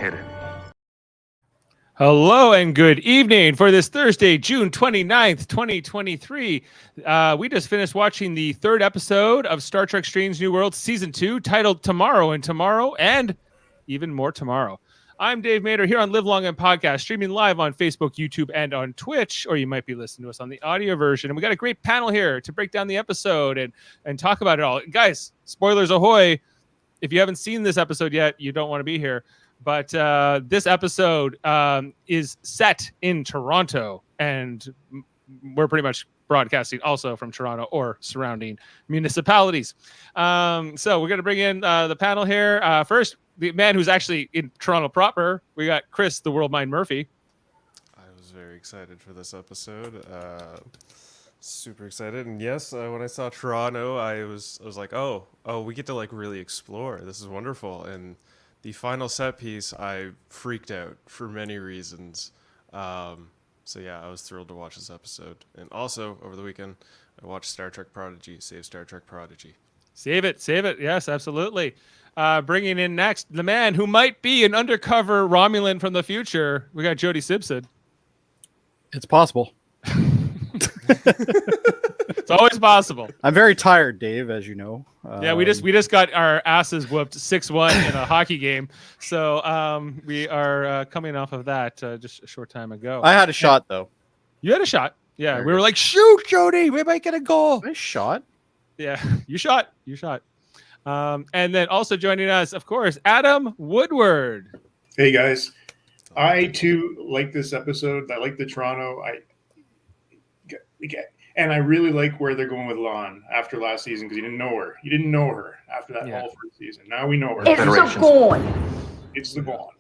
hit it. Hello and good evening for this Thursday, June 29th, 2023. We just finished watching the third episode of Star Trek Strange New Worlds Season 2, titled Tomorrow and Even More Tomorrow. I'm Dave Mader here on Live Long and Podcast, streaming live on Facebook, YouTube, and on Twitch, or you might be listening to us on the audio version. And we got a great panel here to break down the episode and talk about it all. Guys, spoilers ahoy. If you haven't seen this episode yet, you don't want to be here. But this episode is set in Toronto, and we're pretty much broadcasting also from Toronto or surrounding municipalities. So we're going to bring in the panel here. First, the man who's actually in Toronto proper. We got Chris, the World Mind Murphy. I was very excited for this episode. Super excited. And yes, when I saw Toronto, I was like, oh, we get to like really explore. This is wonderful. And the final set piece, I freaked out for many reasons. So yeah, I was thrilled to watch this episode. And also, over the weekend, I watched Star Trek Prodigy, Save Star Trek Prodigy. Save it. Yes, absolutely. Bringing in next, the man who might be an undercover Romulan from the future. We got Jody Simpson. It's possible. It's always possible. I'm very tired, Dave, as you know. Yeah, we just got our asses whooped 6-1 in a hockey game. So we are coming off of that just a short time ago. I had a shot, though. You had a shot. Yeah, we were like, shoot, Jody, we might get a goal. I shot. Yeah, you shot. And then also joining us, of course, Adam Woodward. Hey, guys. I, too, like this episode. I like the Toronto. And I really like where they're going with Lon after last season because you didn't know her. You didn't know her after that whole first season. Now we know her. It's the Gorn. It's the Gorn.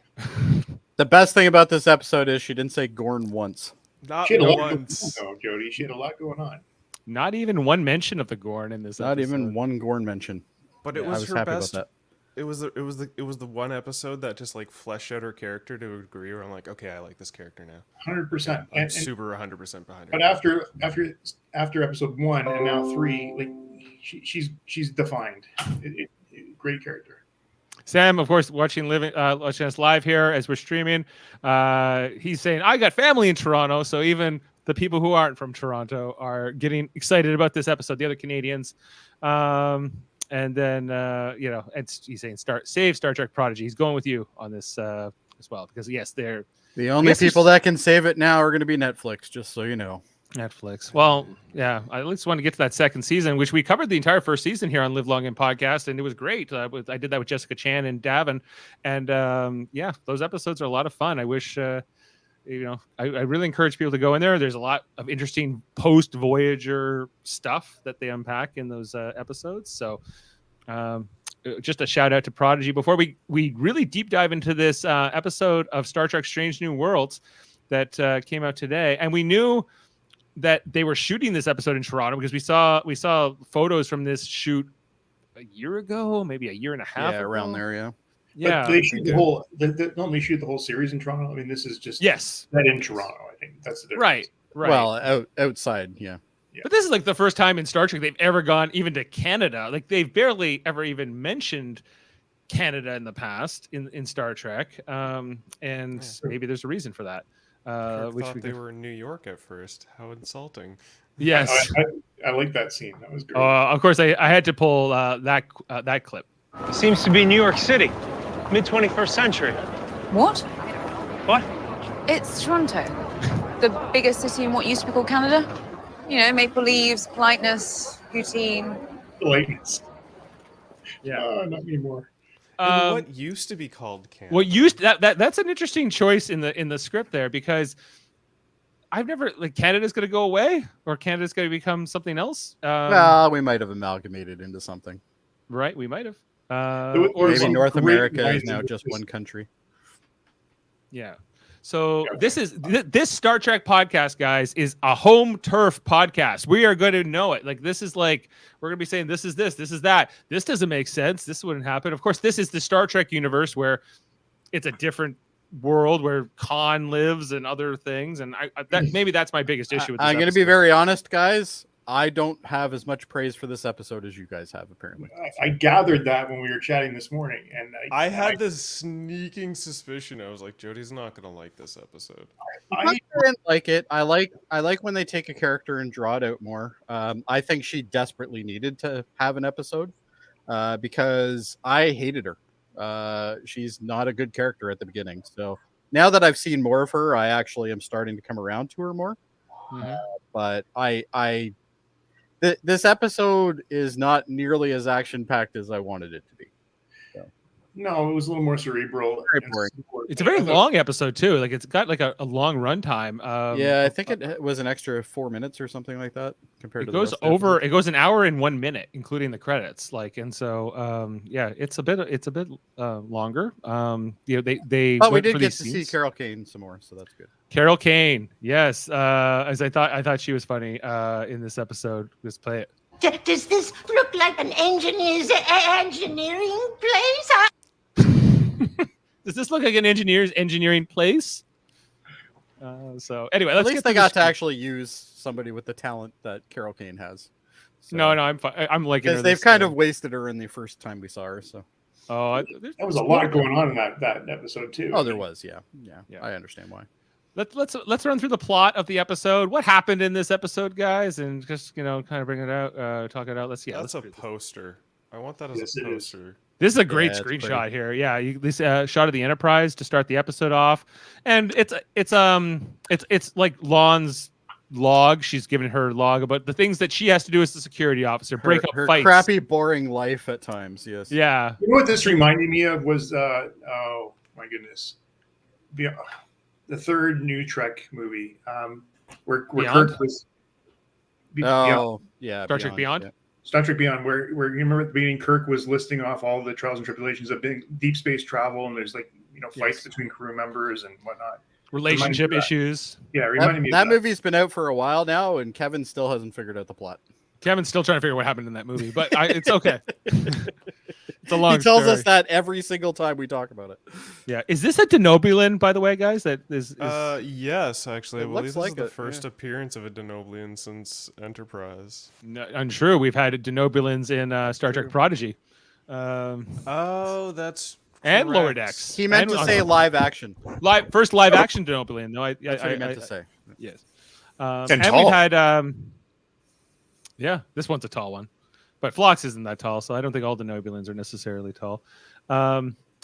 The best thing about this episode is she didn't say Gorn once. Not She had a lot once. going on, Jody. She had a lot going on. Not even one mention of the Gorn in this Not episode. even one Gorn mention. But it I was was her happy best. about that. It was the one episode that just like fleshed out her character to a degree where I'm like, okay, I like this character now. 100%. I'm super 100% behind her. But after episode 1 and now 3, like she's defined. Great character. Sam, of course, watching us live here as we're streaming. He's saying, I got family in Toronto, so even the people who aren't from Toronto are getting excited about this episode, the other Canadians. And then, and he's saying, save Star Trek Prodigy. He's going with you on this as well, because, yes, they're The only people that can save it now are going to be Netflix, just so you know. Netflix. Well, yeah, I at least want to get to that second season, which we covered the entire first season here on Live Long and Podcast, and it was great. I did that with Jessica Chan and Davan, and those episodes are a lot of fun. I wish, I really encourage people to go in there. There's a lot of interesting post-Voyager stuff that they unpack in those episodes. So just a shout out to Prodigy. Before we really deep dive into this episode of Star Trek Strange New Worlds that came out today, and we knew that they were shooting this episode in Toronto because we saw photos from this shoot a year ago, maybe a year and a half ago. Around there, yeah. But they shoot the whole. Don't they shoot the whole series in Toronto? I mean, this is just set in Toronto. I think that's the difference. Right. Well, outside, yeah. But this is like the first time in Star Trek they've ever gone even to Canada. Like they've barely ever even mentioned Canada in the past in Star Trek. Maybe there's a reason for that. I thought they were in New York at first. How insulting. Yes. I like that scene. That was great. Of course, I had to pull that clip. Seems to be New York City, mid-21st century. What? What? It's Toronto, the biggest city in what used to be called Canada. You know, maple leaves, politeness, routine. Politeness. Yeah. Not anymore. What used to be called Canada? That's an interesting choice in the script there, because I've never Canada's going to go away, or Canada's going to become something else. Well, we might have amalgamated into something. Right, we might have. Or maybe North America is now just one country. Yeah. So this Star Trek podcast, guys, is a home turf podcast. We are going to know it. This is we're going to be saying this is that. This doesn't make sense. This wouldn't happen. Of course, this is the Star Trek universe where it's a different world where Khan lives and other things. And maybe that's my biggest issue with this I'm going to episode. be very honest, guys. I don't have as much praise for this episode as you guys have, apparently. I gathered that when we were chatting this morning, and I had this sneaking suspicion. I was like, Jody's not gonna like this episode. I didn't like it. I like when they take a character and draw it out more. I think she desperately needed to have an episode because I hated her. She's not a good character at the beginning. So now that I've seen more of her, I actually am starting to come around to her more. But this episode is not nearly as action packed as I wanted it to be. no, it was a little more cerebral. Very boring. It's a very long episode too. Like it's got like a long runtime. Yeah, I think it was an extra 4 minutes or something like that compared It to goes the rest of the over. It goes an hour and 1 minute, including the credits. Like, and so, yeah, it's a bit longer. You know, they. But we went did for get these to see scenes. Carol Kane some more, so that's good. Carol Kane, yes. As I thought she was funny in this episode. Let's play it. Does this look like an engineering place? Does this look like an engineering place? So anyway, let's At least get they to got the to actually use somebody with the talent that Carol Kane has. So, No, I'm fine. I'm liking her. because they've this kind time. of wasted her in the first time we saw her. So Oh, There was a lot going on in that episode too. there was, yeah. Yeah. I understand why. Let's run through the plot of the episode. What happened in this episode, guys, and just kind of bring it out, talk it out. Let's That's a do this. poster. I want that as Yes, a it is. poster. This is a great Yeah, it's screenshot pretty. here. Yeah, this shot of the Enterprise to start the episode off, and it's like Lon's log. She's given her log about the things that she has to do as the security officer, break up her fights. crappy, boring life at times. Yes. Yeah, You know what this reminded me of was oh my goodness, the third new Trek movie, where Beyond? Kirk was. Oh, yeah. Star Trek Beyond? Yeah. Star Trek Beyond, where you remember at the beginning, Kirk was listing off all the trials and tribulations of deep space travel, and there's fights Yes. between crew members and whatnot. relationship Reminded me of that. issues. Yeah, it reminded me That of that. movie's been out for a while now, and Kevin still hasn't figured out the plot. Kevin's still trying to figure out what happened in that movie, but it's okay. It's a long He tells story. us that every single time we talk about it. Yeah, is this a Denobulan, by the way, guys? That is Yes, actually, I It believe looks this like is the it, first yeah. appearance of a Denobulan since Enterprise. untrue. We've had Denobulans in Star Trek True. Prodigy. Oh, that's And Lower correct. Decks. He meant And- to say live action. first live action Denobulan. No, That's what he meant to say. Yes. And And tall. we've had yeah, this one's a tall one. But Phlox isn't that tall, so I don't think all Denobulans are necessarily tall.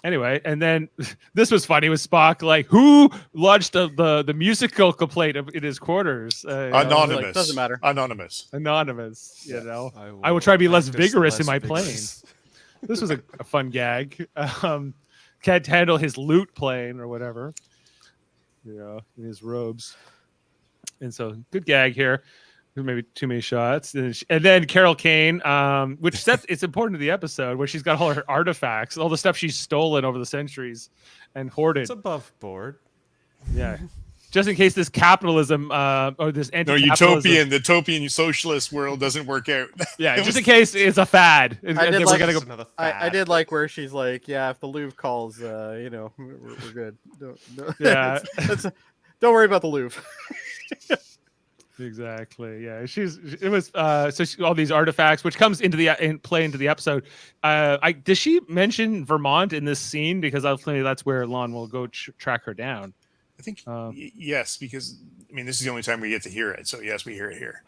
Anyway, and then this was funny with Spock, like, who lodged the musical complaint in his quarters? You know, Anonymous. like, doesn't matter. Anonymous. anonymous, you know. I will try to be less practice vigorous in less my vigorous. This was a fun gag. Can't handle his lute playing or whatever, you know, in his robes. And so, good gag here. Maybe too many shots, and then Carol Kane, which sets it's important to the episode where she's got all her artifacts, all the stuff she's stolen over the centuries and hoarded. It's above board. Yeah, just in case this capitalism or this No, anti-capitalism. the utopian socialist world doesn't work out. Yeah, just in case it's a fad. And I did then like- we're gonna It's go. another I fad. did like where she's like, yeah, if the Louvre calls, you know, we're good. Don't, Yeah. don't worry about the Louvre. Exactly. Yeah, it was all these artifacts, which comes into play into the episode. Does she mention Vermont in this scene? Because ultimately that's where Lon will go track her down. I think yes, because I mean this is the only time we get to hear it. So yes, we hear it here.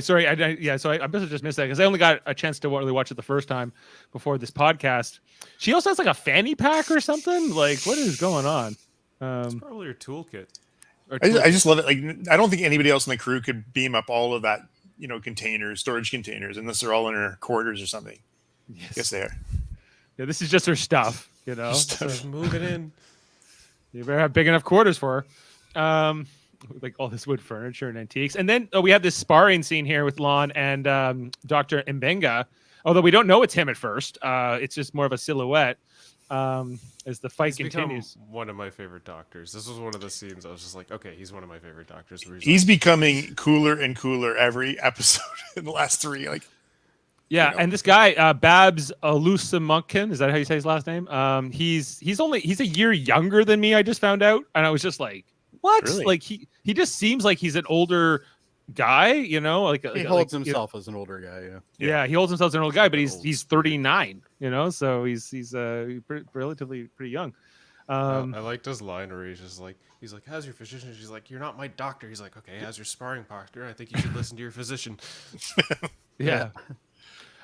So I must have just missed that because I only got a chance to really watch it the first time before this podcast. She also has like a fanny pack or something. Like, what is going on? It's probably your toolkit. I just love it. Like I don't think anybody else in the crew could beam up all of that, storage containers, unless they're all in her quarters or something. Yes. Yes, they are. Yeah, this is just her stuff. You know, Just move it in. you better have big enough quarters for her. Like all this wood furniture and antiques. And then we have this sparring scene here with Lon and Dr. Mbenga. Although we don't know it's him at first. It's just more of a silhouette as the fight He's become continues. one of my favorite doctors. This was one of the scenes I was just like, okay, he's one of my favorite doctors. He's becoming cooler and cooler every episode in the last three. Like, Yeah, and this guy, Babs Alusamunkin, is that how you say his last name? He's a year younger than me, I just found out. And I was just like, what? Really? Like he just seems like he's an older guy, like He holds himself as an older guy. Yeah, he holds himself as an old guy, but Old he's spirit. 39, so he's relatively pretty young. I liked his line where he's like, how's your physician? She's like, you're not my doctor. He's like, okay, how's your sparring partner? I think you should listen to your physician. Yeah.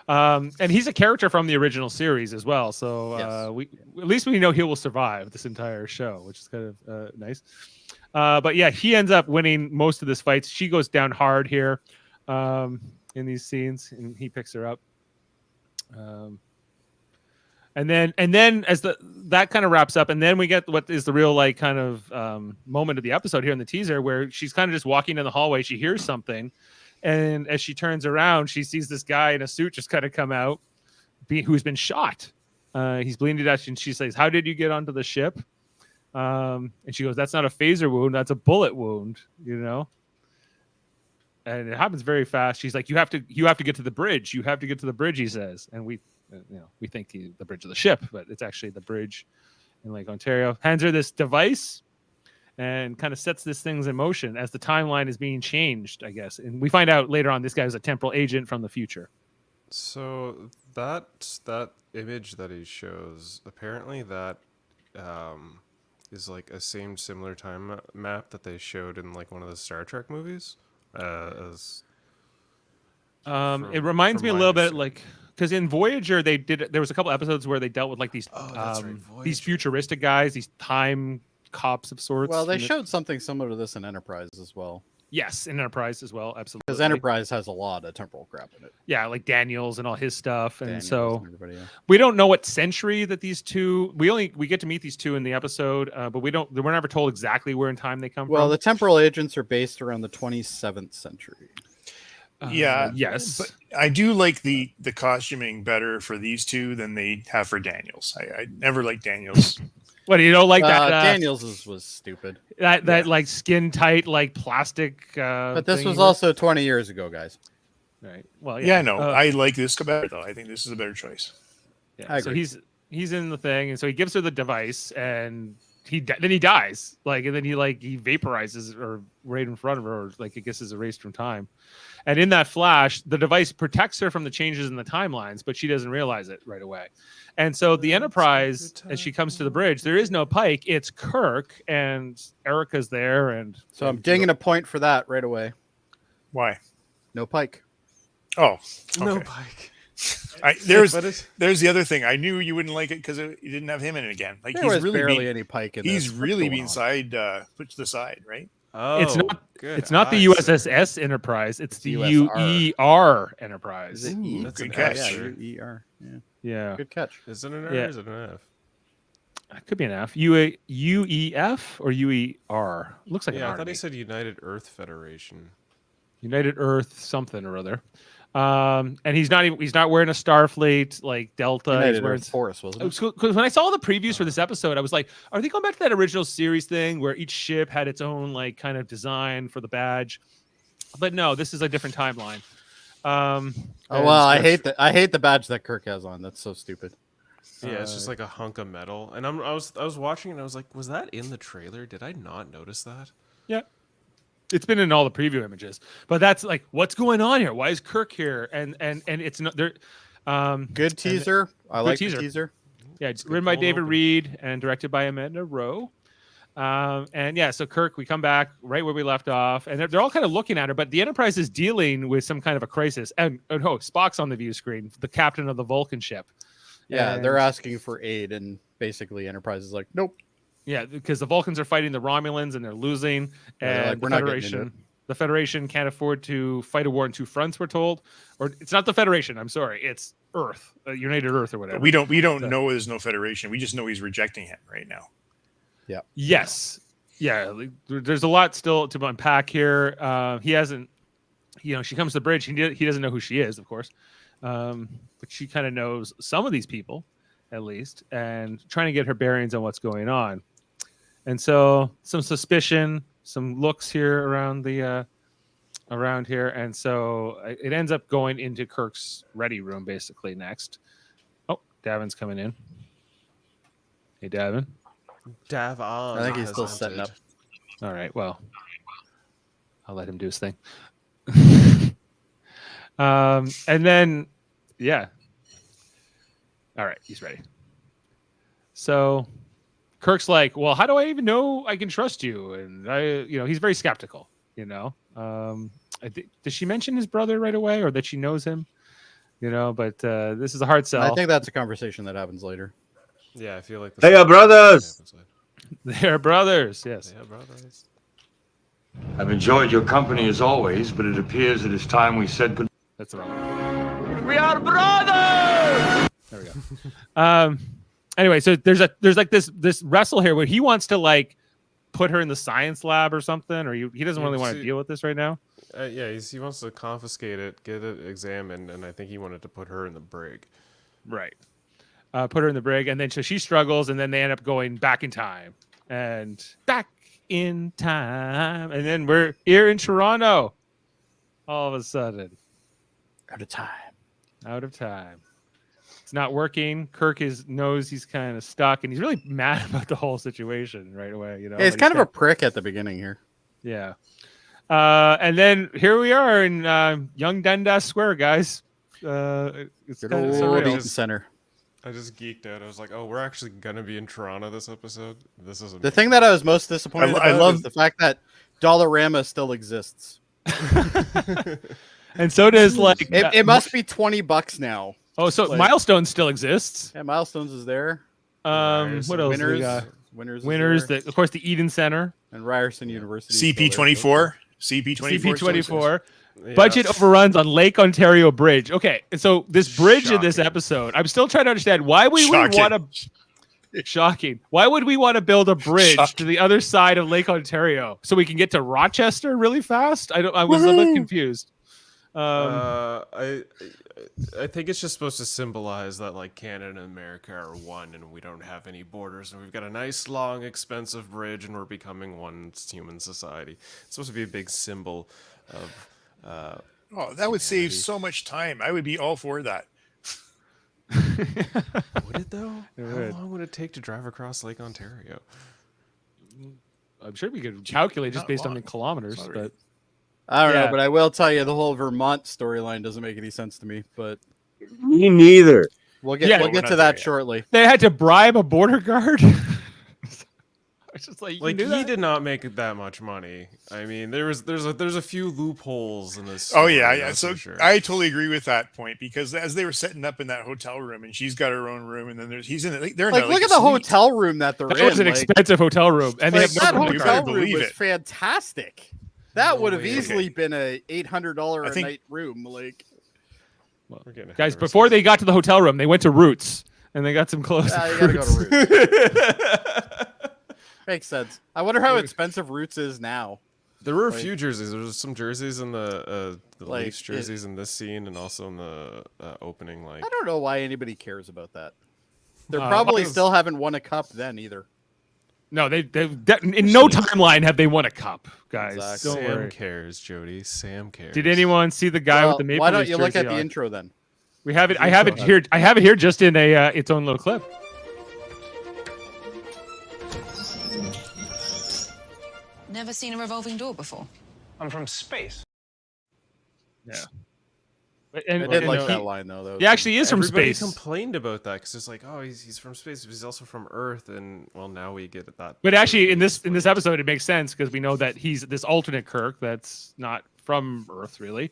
And he's a character from the original series as well. So Yes. at least we know he will survive this entire show, which is kind of nice. But yeah, he ends up winning most of this fights. She goes down hard here in these scenes, and he picks her up. And then as that kind of wraps up, and then we get what is the real kind of moment of the episode here in the teaser, where she's kind of just walking in the hallway. She hears something, and as she turns around, she sees this guy in a suit just kind of come out, who's been shot. He's bleeding to death, and she says, "How did you get onto the ship?" And she goes, "That's not a phaser wound. That's a bullet wound." And it happens very fast. She's like, "You have to get to the bridge. You have to get to the bridge." He says, and we think the bridge of the ship, but it's actually the bridge in Lake Ontario. Hands her this device and kind of sets this things in motion as the timeline is being changed, I guess. And we find out later on this guy is a temporal agent from the future. So that image that he shows, apparently that is like a similar time map that they showed in like one of the Star Trek movies. It reminds me a little bit because in Voyager there was a couple episodes where they dealt with like these these futuristic guys, these time cops of sorts. Well, they showed something similar to this in Enterprise as well. Yes, in Enterprise as well, absolutely. Because Enterprise has a lot of temporal crap in it. Yeah, like Daniels and all his stuff, and Daniels so and everybody, yeah. we don't know what century that these two. We get to meet these two in the episode, but we're never told exactly where in time they come from. Well, the temporal agents are based around the 27th century. Yes, but I do like the costuming better for these two than they have for Daniels. I never liked Daniels. What, you don't like that? Daniels was stupid. That like skin tight, like plastic. But this thing was he also 20 years ago, guys. right. Well, Yeah, no, I like this better though. I think this is a better choice. Yeah, I so agree. he's in the thing, and so he gives her the device, and then he dies, and then he vaporizes or right in front of her, or I guess is erased from time. And in that flash, the device protects her from the changes in the timelines, but she doesn't realize it right away. And so the Enterprise, as she comes to the bridge, there is no Pike. It's Kirk, and Erica's there, and So I'm dinging a point for that right away. Why? No Pike. Oh, No okay. Pike. There's But the other thing. I knew you wouldn't like it because you didn't have him in it again. Like There he's was really barely any Pike in he's this. What's really going being on? put to the side, right? Oh, it's not the USS Enterprise. It's the USR. UER Enterprise. Is it E? That's Good an catch. F, Yeah, sir. UER. Yeah. Yeah, Good catch. Is it an R Yeah. or is it an F? it could be an F. UEF or UER. Looks like an Yeah, R I to thought me. he said United Earth Federation. United Earth something or other. And he's not wearing a Starfleet like Delta. He's United wearing Earth Force, wasn't it? because when I saw the previews for this episode, I was like, are they going back to that original series thing where each ship had its own kind of design for the badge? But no, this is a different timeline. Oh well, I hate the badge that Kirk has on. That's so stupid. Yeah, it's just like a hunk of metal. And I was watching and I was like, was that in the trailer? Did I not notice that? Yeah. It's been in all the preview images, but that's what's going on here? Why is Kirk here? And it's not there. Good teaser. I like teaser. the teaser. Yeah, it's good written by cold David open. Reed and directed by Amanda Rowe. And yeah, so Kirk, we come back right where we left off, and they're all kind of looking at her, but the Enterprise is dealing with some kind of a crisis. And Spock's on the view screen, the captain of the Vulcan ship. Yeah, And- they're asking for aid, and basically Enterprise is like, nope. Yeah, because the Vulcans are fighting the Romulans and they're losing, Yeah, they're and like, the "We're not getting into Federation. The Federation can't afford to fight a war on two fronts. We're told, or it's not the Federation. I'm sorry, it's Earth, United Earth, or whatever. We don't So- know there's no federation. We just know he's rejecting him right now. Yes, yeah. There's a lot still to unpack here. He hasn't, she comes to the bridge. He doesn't know who she is, of course, but she kind of knows some of these people, at least, and trying to get her bearings on what's going on. And so some suspicion, some looks here around here, and so it ends up going into Kirk's ready room basically next. Oh, Davin's coming in. Hey, Davin. Davan. I think he's still has setting up. entered. All right, well, I'll let him do his thing. And then, yeah. All right, he's ready. So Kirk's like, well, how do I even know I can trust you? And he's very skeptical, does she mention his brother right away or that she knows him? But this is a hard sell. I think that's a conversation that happens later. Yeah, I feel like They are brothers. They're brothers, yes. They are brothers. I've enjoyed your company as always, but it appears it is time we said goodbye. That's the wrong one. We are brothers! There we go. Anyway, so there's like this wrestle here where he wants to like put her in the science lab or something, or he doesn't really want to deal with this right now. He wants to confiscate it, get it examined, and I think he wanted to put her in the brig. Right. Put her in the brig, and then so she struggles, and then they end up going back in time. And then we're here in Toronto. All of a sudden. Out of time. It's not working. Kirk knows he's kind of stuck, and he's really mad about the whole situation right away. Yeah, he's kind of a prick at the beginning here. Yeah. And then here we are in Young Dundas Square, guys. It's Good kind of old surreal. Eaton Center. I just geeked out. I was like, "Oh, we're actually gonna be in Toronto this episode." This is The thing that I was most disappointed about is the fact that Dollarama still exists. And so does like it must be $20 now. Oh, so like, Milestones still exists. Yeah, Milestones is there. What else? Winners, we got? Winners. Of course, the Eden Center And Ryerson University. CP24. CP24. CP24. Yeah. Budget overruns on Lake Ontario Bridge. Okay, and so this bridge in this episode, I'm still trying to understand why we would want to. Shocking. Why would we want to build a bridge to the other side of Lake Ontario so we can get to Rochester really fast? I was a little bit confused. I think it's just supposed to symbolize that like Canada and America are one, and we don't have any borders, and we've got a nice, long, expensive bridge, and we're becoming one human society. It's supposed to be a big symbol of. That would save so much time. I would be all for that. Would it though? How long would it take to drive across Lake Ontario? I'm sure we could calculate just based on the kilometers, but I don't know, but I will tell you the whole Vermont storyline doesn't make any sense to me. But Me neither. we'll get to that shortly. they had to bribe a border guard. It's just like He did not make that much money. I mean, there's a few loopholes in this. Oh story, yeah. that's So for sure. I totally agree with that point, because as they were setting up in that hotel room, and she's got her own room, and then he's in it. They're in Like, look at the hotel room that they're in. That was an expensive hotel room, and they Like, have that no hotel room believe was it. fantastic. That would have way. easily been a $800 I a think- night room. Like, We're getting ahead guys. of Before ourselves. they got to the hotel room, they went to Roots and they got some clothes. you at gotta go to Roots. makes sense. I wonder how expensive Roots is now. There were a Like- few jerseys. There was some jerseys in the Like, Leafs jerseys in this scene, and also in the opening. Like, I don't know why anybody cares about that. They Uh, probably well, still haven't won a cup then either. No, in no timeline have they won a cup, guys. Exactly. Don't Sam worry. cares, Jody. Sam cares. Did anyone see the guy with Well, the Maple why don't Leafs you look jersey at the on? intro then? We have it. I have it here. I have it here just in its own little clip. Never seen a revolving door before. I'm from space. Yeah. I did like that line though. He actually is from Everybody space. complained about that because it's like, oh, he's from space, but he's also from Earth, and well, now we get at that. But actually, in this episode, it makes sense because we know that he's this alternate Kirk that's not from Earth, really.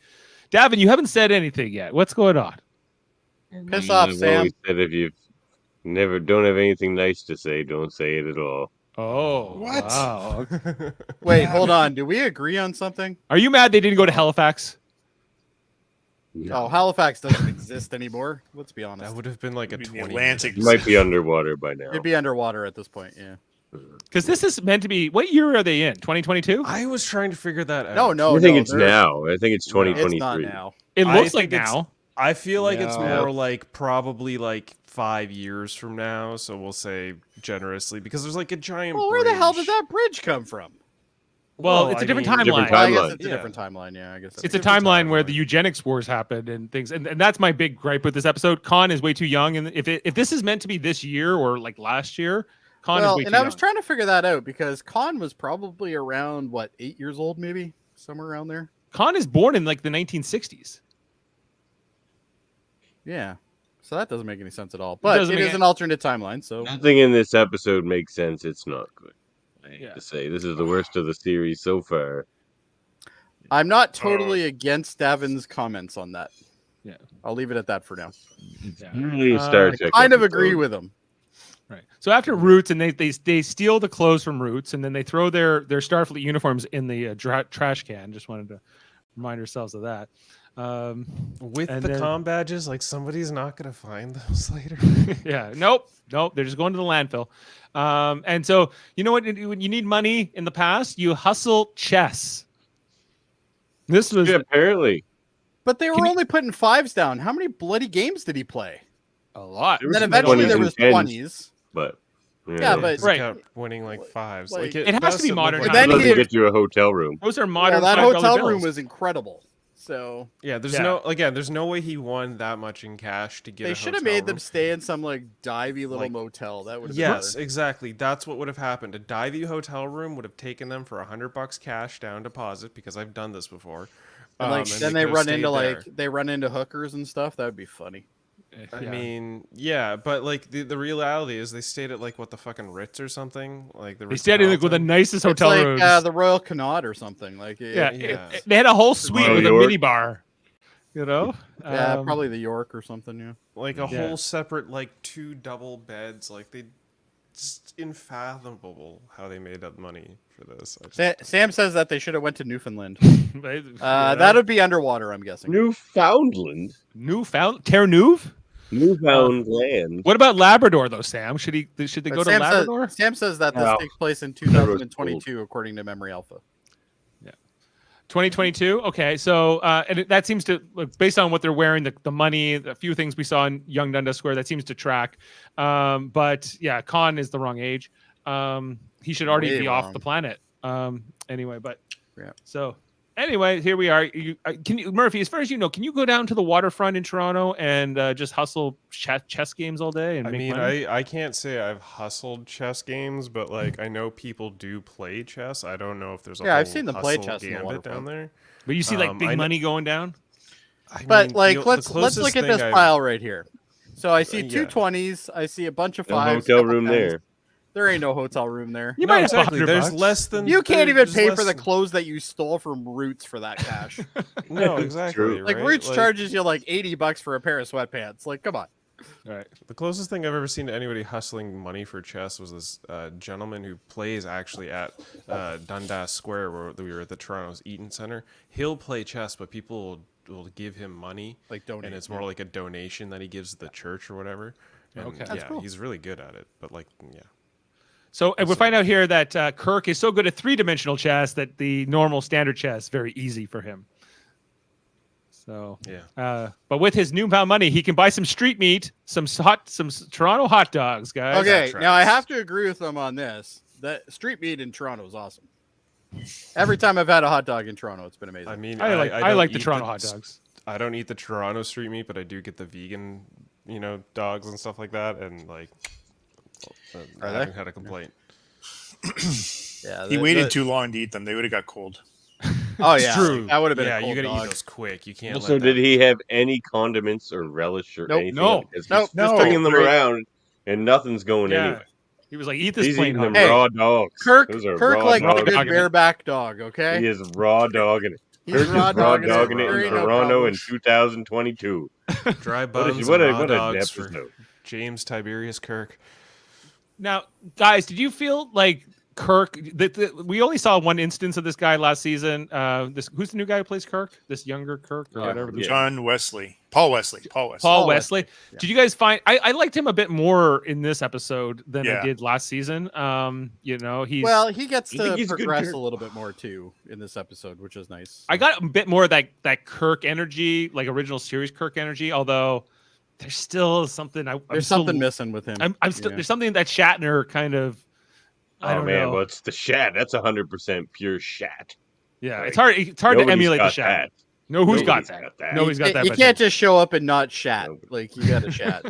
Davan, you haven't said anything yet. What's going on? Piss off, I've Sam. always said if you've don't have anything nice to say, don't say it at all. Oh, What? wow. Wait, hold on. Do we agree on something? Are you mad they didn't go to Halifax? Oh, Halifax doesn't exist anymore. Let's be honest. That would have been like a Maybe the 20 Atlantic. You might be underwater by now. It'd be underwater at this point. Yeah. Because this is meant to be. What year are they in? 2022? I was trying to figure that out. No. I think it's they're- now. I think it's 2023. It's not now. It I looks like think it's- now. I feel like it's No. more like probably like 5 years from now. So we'll say generously because there's like a giant. Well, where the hell did bridge. that bridge come from? Well, Well, it's a I different mean- timeline. Different Well, I guess timeline. it's a Yeah. different timeline. Yeah, I guess. It's a different timeline where timeline. the eugenics wars happened and things, and that's my big gripe with this episode. Khan is way too young, and if this is meant to be this year or like last year, Khan is Well, way and too I young. was trying to figure that out because Khan was probably around 8 years old, maybe somewhere around there. Khan is born in like the 1960s. Yeah. So that doesn't make any sense at all. But doesn't it make is an alternate timeline. So Nothing in this episode makes sense. It's not good. I hate Yeah. to say this is the worst of the series so far. I'm not totally against Davan's comments on that. Yeah. I'll leave it at that for now. Yeah. Really, Star I Trek kind of episode. agree with him. Right. So after Roots, and they steal the clothes from Roots, and then they throw their Starfleet uniforms in the trash can. Just wanted to remind ourselves of that. With and the then- comm badges, like somebody's not gonna find those later. Yeah. Nope. They're just going to the landfill. And so you know what? When you need money in the past, you hustle chess. This was Yeah, apparently. But they were Can you- only putting 5s down. How many bloody games did he play? a lot. There And was then some eventually 20s there and was 10s, 20s. But Yeah, but- He Right. kept winning like fives. Like, it has to be modern And now. then doesn't he- get you a hotel room. Those are Yeah, modern. that $5 hotel room bills. was incredible. So Yeah, there's Yeah. there's no way he won that much in cash to get. they a should have hotel made them room. stay in some like divey little Like, motel. That would have Yes, been exactly. That's what would have happened. A divey hotel room would have taken them for $100 cash down deposit because I've done this before. and, like and then they could have run stayed into there. like they run into hookers and stuff. That would be funny. I Yeah. mean, yeah, but like the reality is they stayed at like what the fucking Ritz or something. Like the They Ritz stayed in with the Carlton. nicest It's hotel like rooms. the Royal Connaught or something. Like Yeah, Yeah. they had a whole suite Royal with a York. mini bar. You know, yeah, probably the York or something. Yeah. like a Yeah. whole separate like 2 double beds. Like they, it's unfathomable how they made up money for this. I just- Sam says that they should have went to Newfoundland. They- That would be underwater, I'm guessing. Newfoundland. Terre-Neuve? Newfoundland. What about Labrador though, Sam? Should they But go to Sam Labrador? Sam says that this No. takes place in Labrador's 2022, according to Memory Alpha. 2022. Okay, so that seems to, based on what they're wearing, the money, a few things we saw in Young Dundas Square, that seems to track. But yeah, Khan is the wrong age. He should already Way be off wrong. the planet. Anyway, but Yeah. So anyway, here we are. Can you, Murphy? As far as you know, can you go down to the waterfront in Toronto and just hustle chess games all day and I make mean, money? I can't say I've hustled chess games, but like I know people do play chess. I don't know if there's a Yeah, I've whole seen them play hustle chess in the gambit down waterfront. there. But you see like I big kn- money going down. I But mean, like, the let's closest look at thing this I've- pile right here. So I see two Yeah. 20s. I see a bunch of No 5s. hotel couple room 10s. there. There ain't no hotel room there. You No, might have exactly. $100 There's bucks. less than You can't even there's pay less for the than- clothes that you stole from Roots for that cash. No, exactly. True. Like right? Roots Like, charges you like $80 for a pair of sweatpants. Like, come on. All right. The closest thing I've ever seen to anybody hustling money for chess was this gentleman who plays actually at Dundas Square, where we were at the Toronto's Eaton Center. He'll play chess, but people will give him money, Like, donate. and it's more like a donation that he gives to the church or whatever. And Okay. That's yeah, cool. he's really good at it. But like, yeah, So and we find out here that Kirk is so good at three-dimensional chess that the normal standard chess is very easy for him. So yeah. but with his newfound money, he can buy some street meat, some Toronto hot dogs, guys. Okay, that now I tracks. have to agree with them on this. That street meat in Toronto is awesome. Every time I've had a hot dog in Toronto, it's been amazing. I mean, I don't like the eat Toronto hot dogs. I don't eat the Toronto street meat, but I do get the vegan, dogs and stuff like that, and like, I Are they? haven't had a complaint. yeah, He waited too long to eat them. They would have got cold. Oh yeah, true. that would have been Yeah, a cold you gotta dog. eat those quick. You can't. Also, let did that- he have any condiments or relish or Nope. anything? No. Because Nope. He's No. bringing them Great. around, and nothing's going Yeah. anywhere. He was like, "Eat this He's plain eating hot them dog." raw dogs. Kirk Those are Kirk raw like dogs. a good dog in it. bareback dog. Okay, He is raw dogging it. He's Kirk is raw dogging dogging it There in ain't no Toronto in problems. 2022. dry What a, buns what and a, raw what an dogs for episode. James Tiberius Kirk. Now, guys, did you feel like Kirk? We only saw one instance of this guy last season. Who's the new guy who plays Kirk? This younger Kirk or whatever. Yeah. John Wesley. Paul Wesley. Paul Wesley. Yeah. Did you guys find I liked him a bit more in this episode than I Yeah. did last season? He's well, he gets You think to he's a good progress Kirk? a little bit more too in this episode, which is nice. I got a bit more of that Kirk energy, like original series Kirk energy, although there's still something There's something missing with him. I'm still Yeah. there's something that Shatner kind of I Oh don't man, know. well, it's the Shat. That's 100% pure Shat. Yeah, Like, it's hard to Nobody's emulate the got Shat. that. No, who's got Nobody's that? that. Nobody's got that. You but can't just show up and not chat. Nope. Like you got to chat.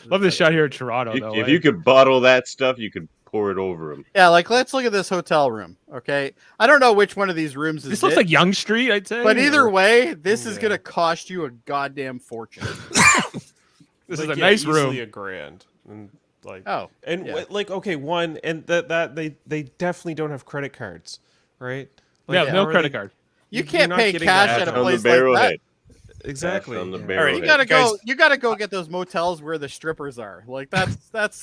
love this shot here in Toronto. If, though. if you could bottle that stuff, you could pour it over him. Yeah, like let's look at this hotel room. Okay, I don't know which one of these rooms is This looks it, like Young Street, I'd say. but either way, this is Yeah. gonna cost you a goddamn fortune. This Like, is a yeah, nice easily room. a grand. And like, Oh, and yeah. like, okay, one, and that they definitely don't have credit cards, right? Like, Yeah, no how are credit they- card. You you're can't not pay getting cash that at a Cash on the place like that. barrelhead. Exactly. Cash on the yeah. barrelhead. You gotta Guys- go. You gotta go get those motels where the strippers are. Like that's.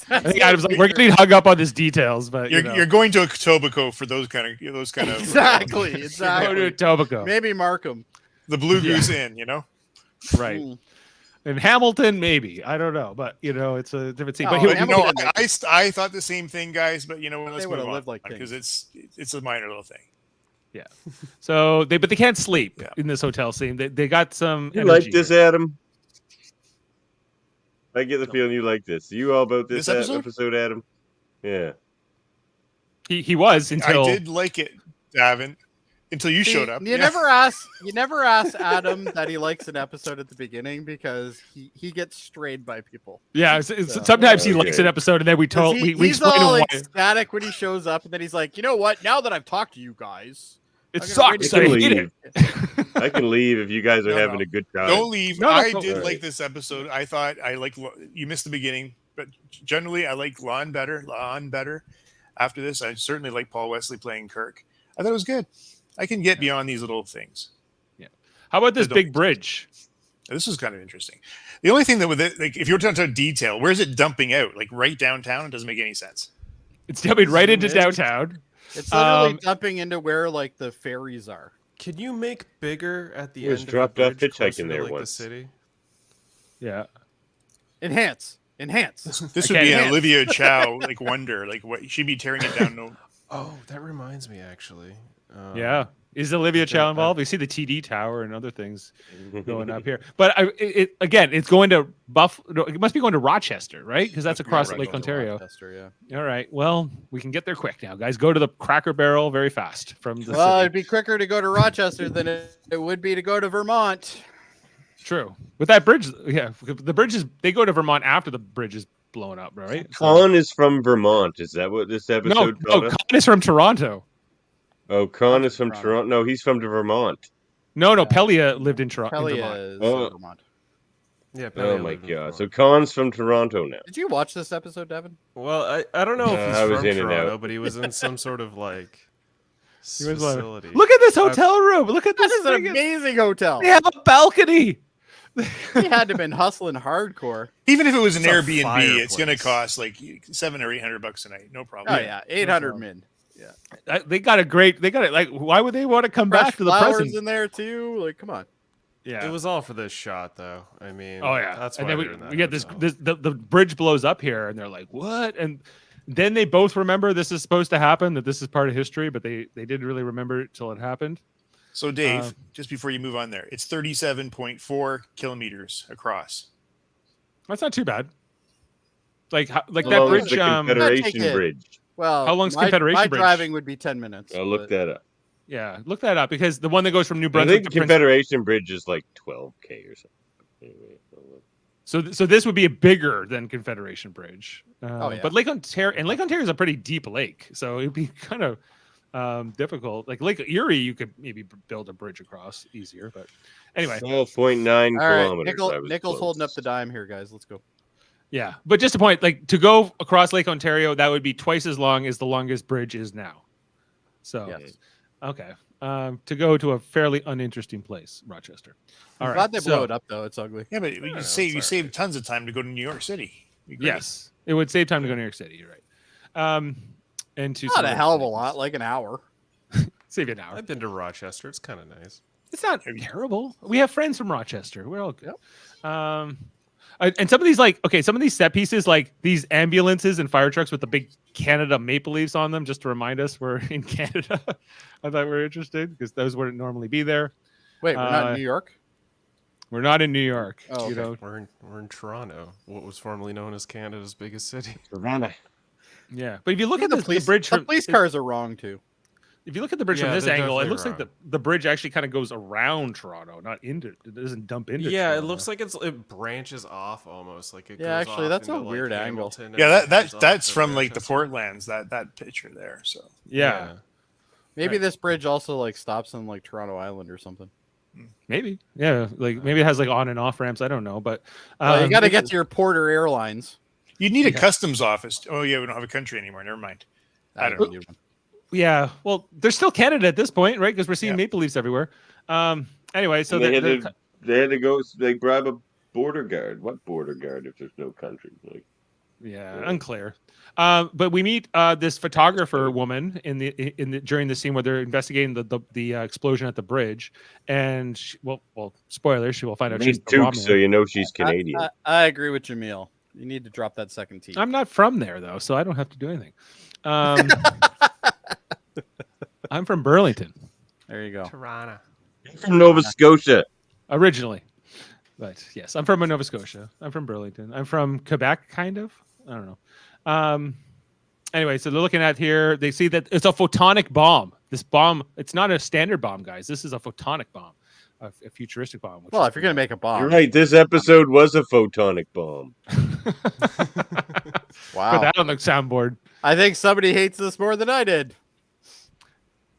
I think Adam's like, we're getting hung up on these details, but You're going to a Tobaco for those kind of exactly, Go to exactly. Etobicoke. Maybe Markham. the Blue Goose Inn, Right. Mm. In Hamilton, maybe. I don't know, but it's a different scene. No, But he, But, Hamilton didn't make I thought the same thing, guys. But let's They move would've on lived like because kings. it's a minor little thing. so they can't sleep Yeah. in this hotel scene. They got some. You energy like this, here. Adam? I get the feeling you like this. You all about this, This episode? episode, Adam? Yeah. He was until I did like it, Davin, until you See, showed up. You Yeah. never ask. You never ask Adam that he likes an episode at the beginning because he gets strayed by people. Yeah. So- Sometimes he likes Okay. an episode, and then we 'Cause told we he's explain all why ecstatic when he shows up, and then he's like, you know what? Now that I've talked to you guys, it I'm gonna sucks. I really hate leave. it. I can leave if you guys are No, having no. a good time. Don't leave. No, I no, did no. like this episode. I thought you missed the beginning, but generally I like Lon better. After this, I certainly like Paul Wesley playing Kirk. I thought it was good. I can get beyond these little things. How about this Don't- big bridge? This is kind of interesting. The only thing that with it, like if you're talking about detail, where's it dumping out? Like right downtown? It doesn't make any sense. It's dumping right Zoom into in. downtown. it's literally Um, dumping into where like the ferries are. Can you make bigger at the He was end dropped of off the bridge hitchhiking closer to, there like, once. the city? Yeah. Enhance. This I would be can't- an Olivia Chow like wonder. Like what she'd be tearing it down. No, Oh, that reminds me actually. Yeah. Is Olivia Chow involved? We see the TD Tower and other things going up here. But again, it's going to it must be going to Rochester, right? Because that's across Right, Lake going to Ontario. Rochester, yeah. All right. Well, we can get there quick now, guys. Go to the Cracker Barrel very fast from the Well, city. it'd be quicker to go to Rochester than it would be to go to Vermont. True. With that bridge, yeah, the bridges they go to Vermont after the bridge is blown up, right? So- Con is from Vermont. Is that what this no, episode no, taught us? Con is from Toronto. Oh, Con is from Toronto. Toronto. No, he's from Vermont. No, Pelia lived in Toronto. Pelia is Oh. Vermont. Yeah. Oh Pelia my lived in god. Vermont. So Con's from Toronto now. Did you watch this episode, Devin? Well, I don't know if I he's was from in and Toronto, out. but he was in some sort of like He was like, facility. look at this hotel room. Look at This this. is an friggin- amazing hotel. They have a balcony. He had to have been hustling hardcore. even if it was an It's a Airbnb, it's going to fireplace. cost like $700 or $800 a night. No problem. Oh yeah, 800 min. They got it. Like, why would they want to come Fresh back to the flowers present? in there too. Like, come on. Yeah. It was all for this shot, though. I mean, Oh yeah. that's and why then they're in that we get this, hotel. the bridge blows up here, and they're like, "What?" And then they both remember this is supposed to happen. That this is part of history, but they didn't really remember it till it happened. So Dave, just before you move on there, it's 37.4 kilometers across. That's not too bad. Like How that long is bridge. the Confederation Take it. Bridge? Well, How long's my Confederation Bridge? driving would be 10 minutes. I'll look but- that up. Yeah, look that up because the one that goes from New I Brunswick think to Prince. Confederation Bridge is like 12K or something. Anyway, I'll look. So this would be bigger than Confederation Bridge. Oh, yeah. But Lake Ontario is a pretty deep lake, so it'd be kind of difficult. Like Lake Erie, you could maybe build a bridge across easier. But anyway, 12.9 All right, kilometers. I was Nichols holding up close. the dime here, guys. Let's go. yeah. But just a point, like to go across Lake Ontario, that would be twice as long as the longest bridge is now. So Yes. okay, to go to a fairly uninteresting place, Rochester. All I'm right, glad they so- blow it up though. It's ugly. Yeah, but you know, save it's you all save tons of time to go to New York City. Be great. Yes, it would save time to go to New York City. You're right. And to Not some a other hell of a places. lot, like an hour. Save you an hour. I've been to Rochester. It's kind of nice. It's not terrible. We have friends from Rochester. We're all good. And some of these, some of these set pieces, like these ambulances and fire trucks with the big Canada maple leaves on them, just to remind us we're in Canada. I thought we were interested because those wouldn't normally be there. Wait, we're not in New York? We're not in New York. Oh, you okay. know. We're in Toronto, what was formerly known as Canada's biggest city. Savannah. Yeah, but if you look at the the police, bridge, the from, police cars are wrong too. If you look at the bridge Yeah, from this they're angle, it definitely looks like wrong. the bridge actually kind of goes around Toronto, not into. It doesn't dump into. Yeah, Toronto. it looks like it branches off almost, like it. Yeah, goes actually, off that's a into, like, weird angle. Hamilton and Yeah, branches off that's to from like the Manchester. Portlands. That picture there. So Yeah, Maybe Right. this bridge also like stops on like Toronto Island or something. maybe. Yeah, like maybe it has like on and off ramps. I don't know, but Well, you got to it- get to your Porter Airlines. you need a customs office. Oh yeah, we don't have a country anymore. Never mind. I don't know. need one. Yeah, well, there's still Canada at this point, right? Because we're seeing Yeah. Maple Leafs everywhere. Anyway, so they, they're- had to go. They bribe a border guard. What border guard if there's no country? Like, yeah, unclear. But we meet this photographer woman in the during the scene where they're investigating the explosion at the bridge, and well, spoiler, she will find out she's she's the Took, Romulan. so you know she's Canadian. I agree with Jaemeel. You need to drop that second T. I'm not from there though, so I don't have to do anything. I'm from Burlington There you go. Toronto. From Nova Scotia. originally, but yes, I'm from Nova Scotia. I'm from Burlington. I'm from Quebec, kind of. I don't know. Anyway, so they're looking at here. They see that it's a photonic bomb. This bomb, it's not a standard bomb, guys. This is a photonic bomb, a futuristic bomb. which Well, is if you're gonna make a bomb, You're right. This episode was a photonic bomb. wow. Put that on the soundboard. I think somebody hates this more than I did.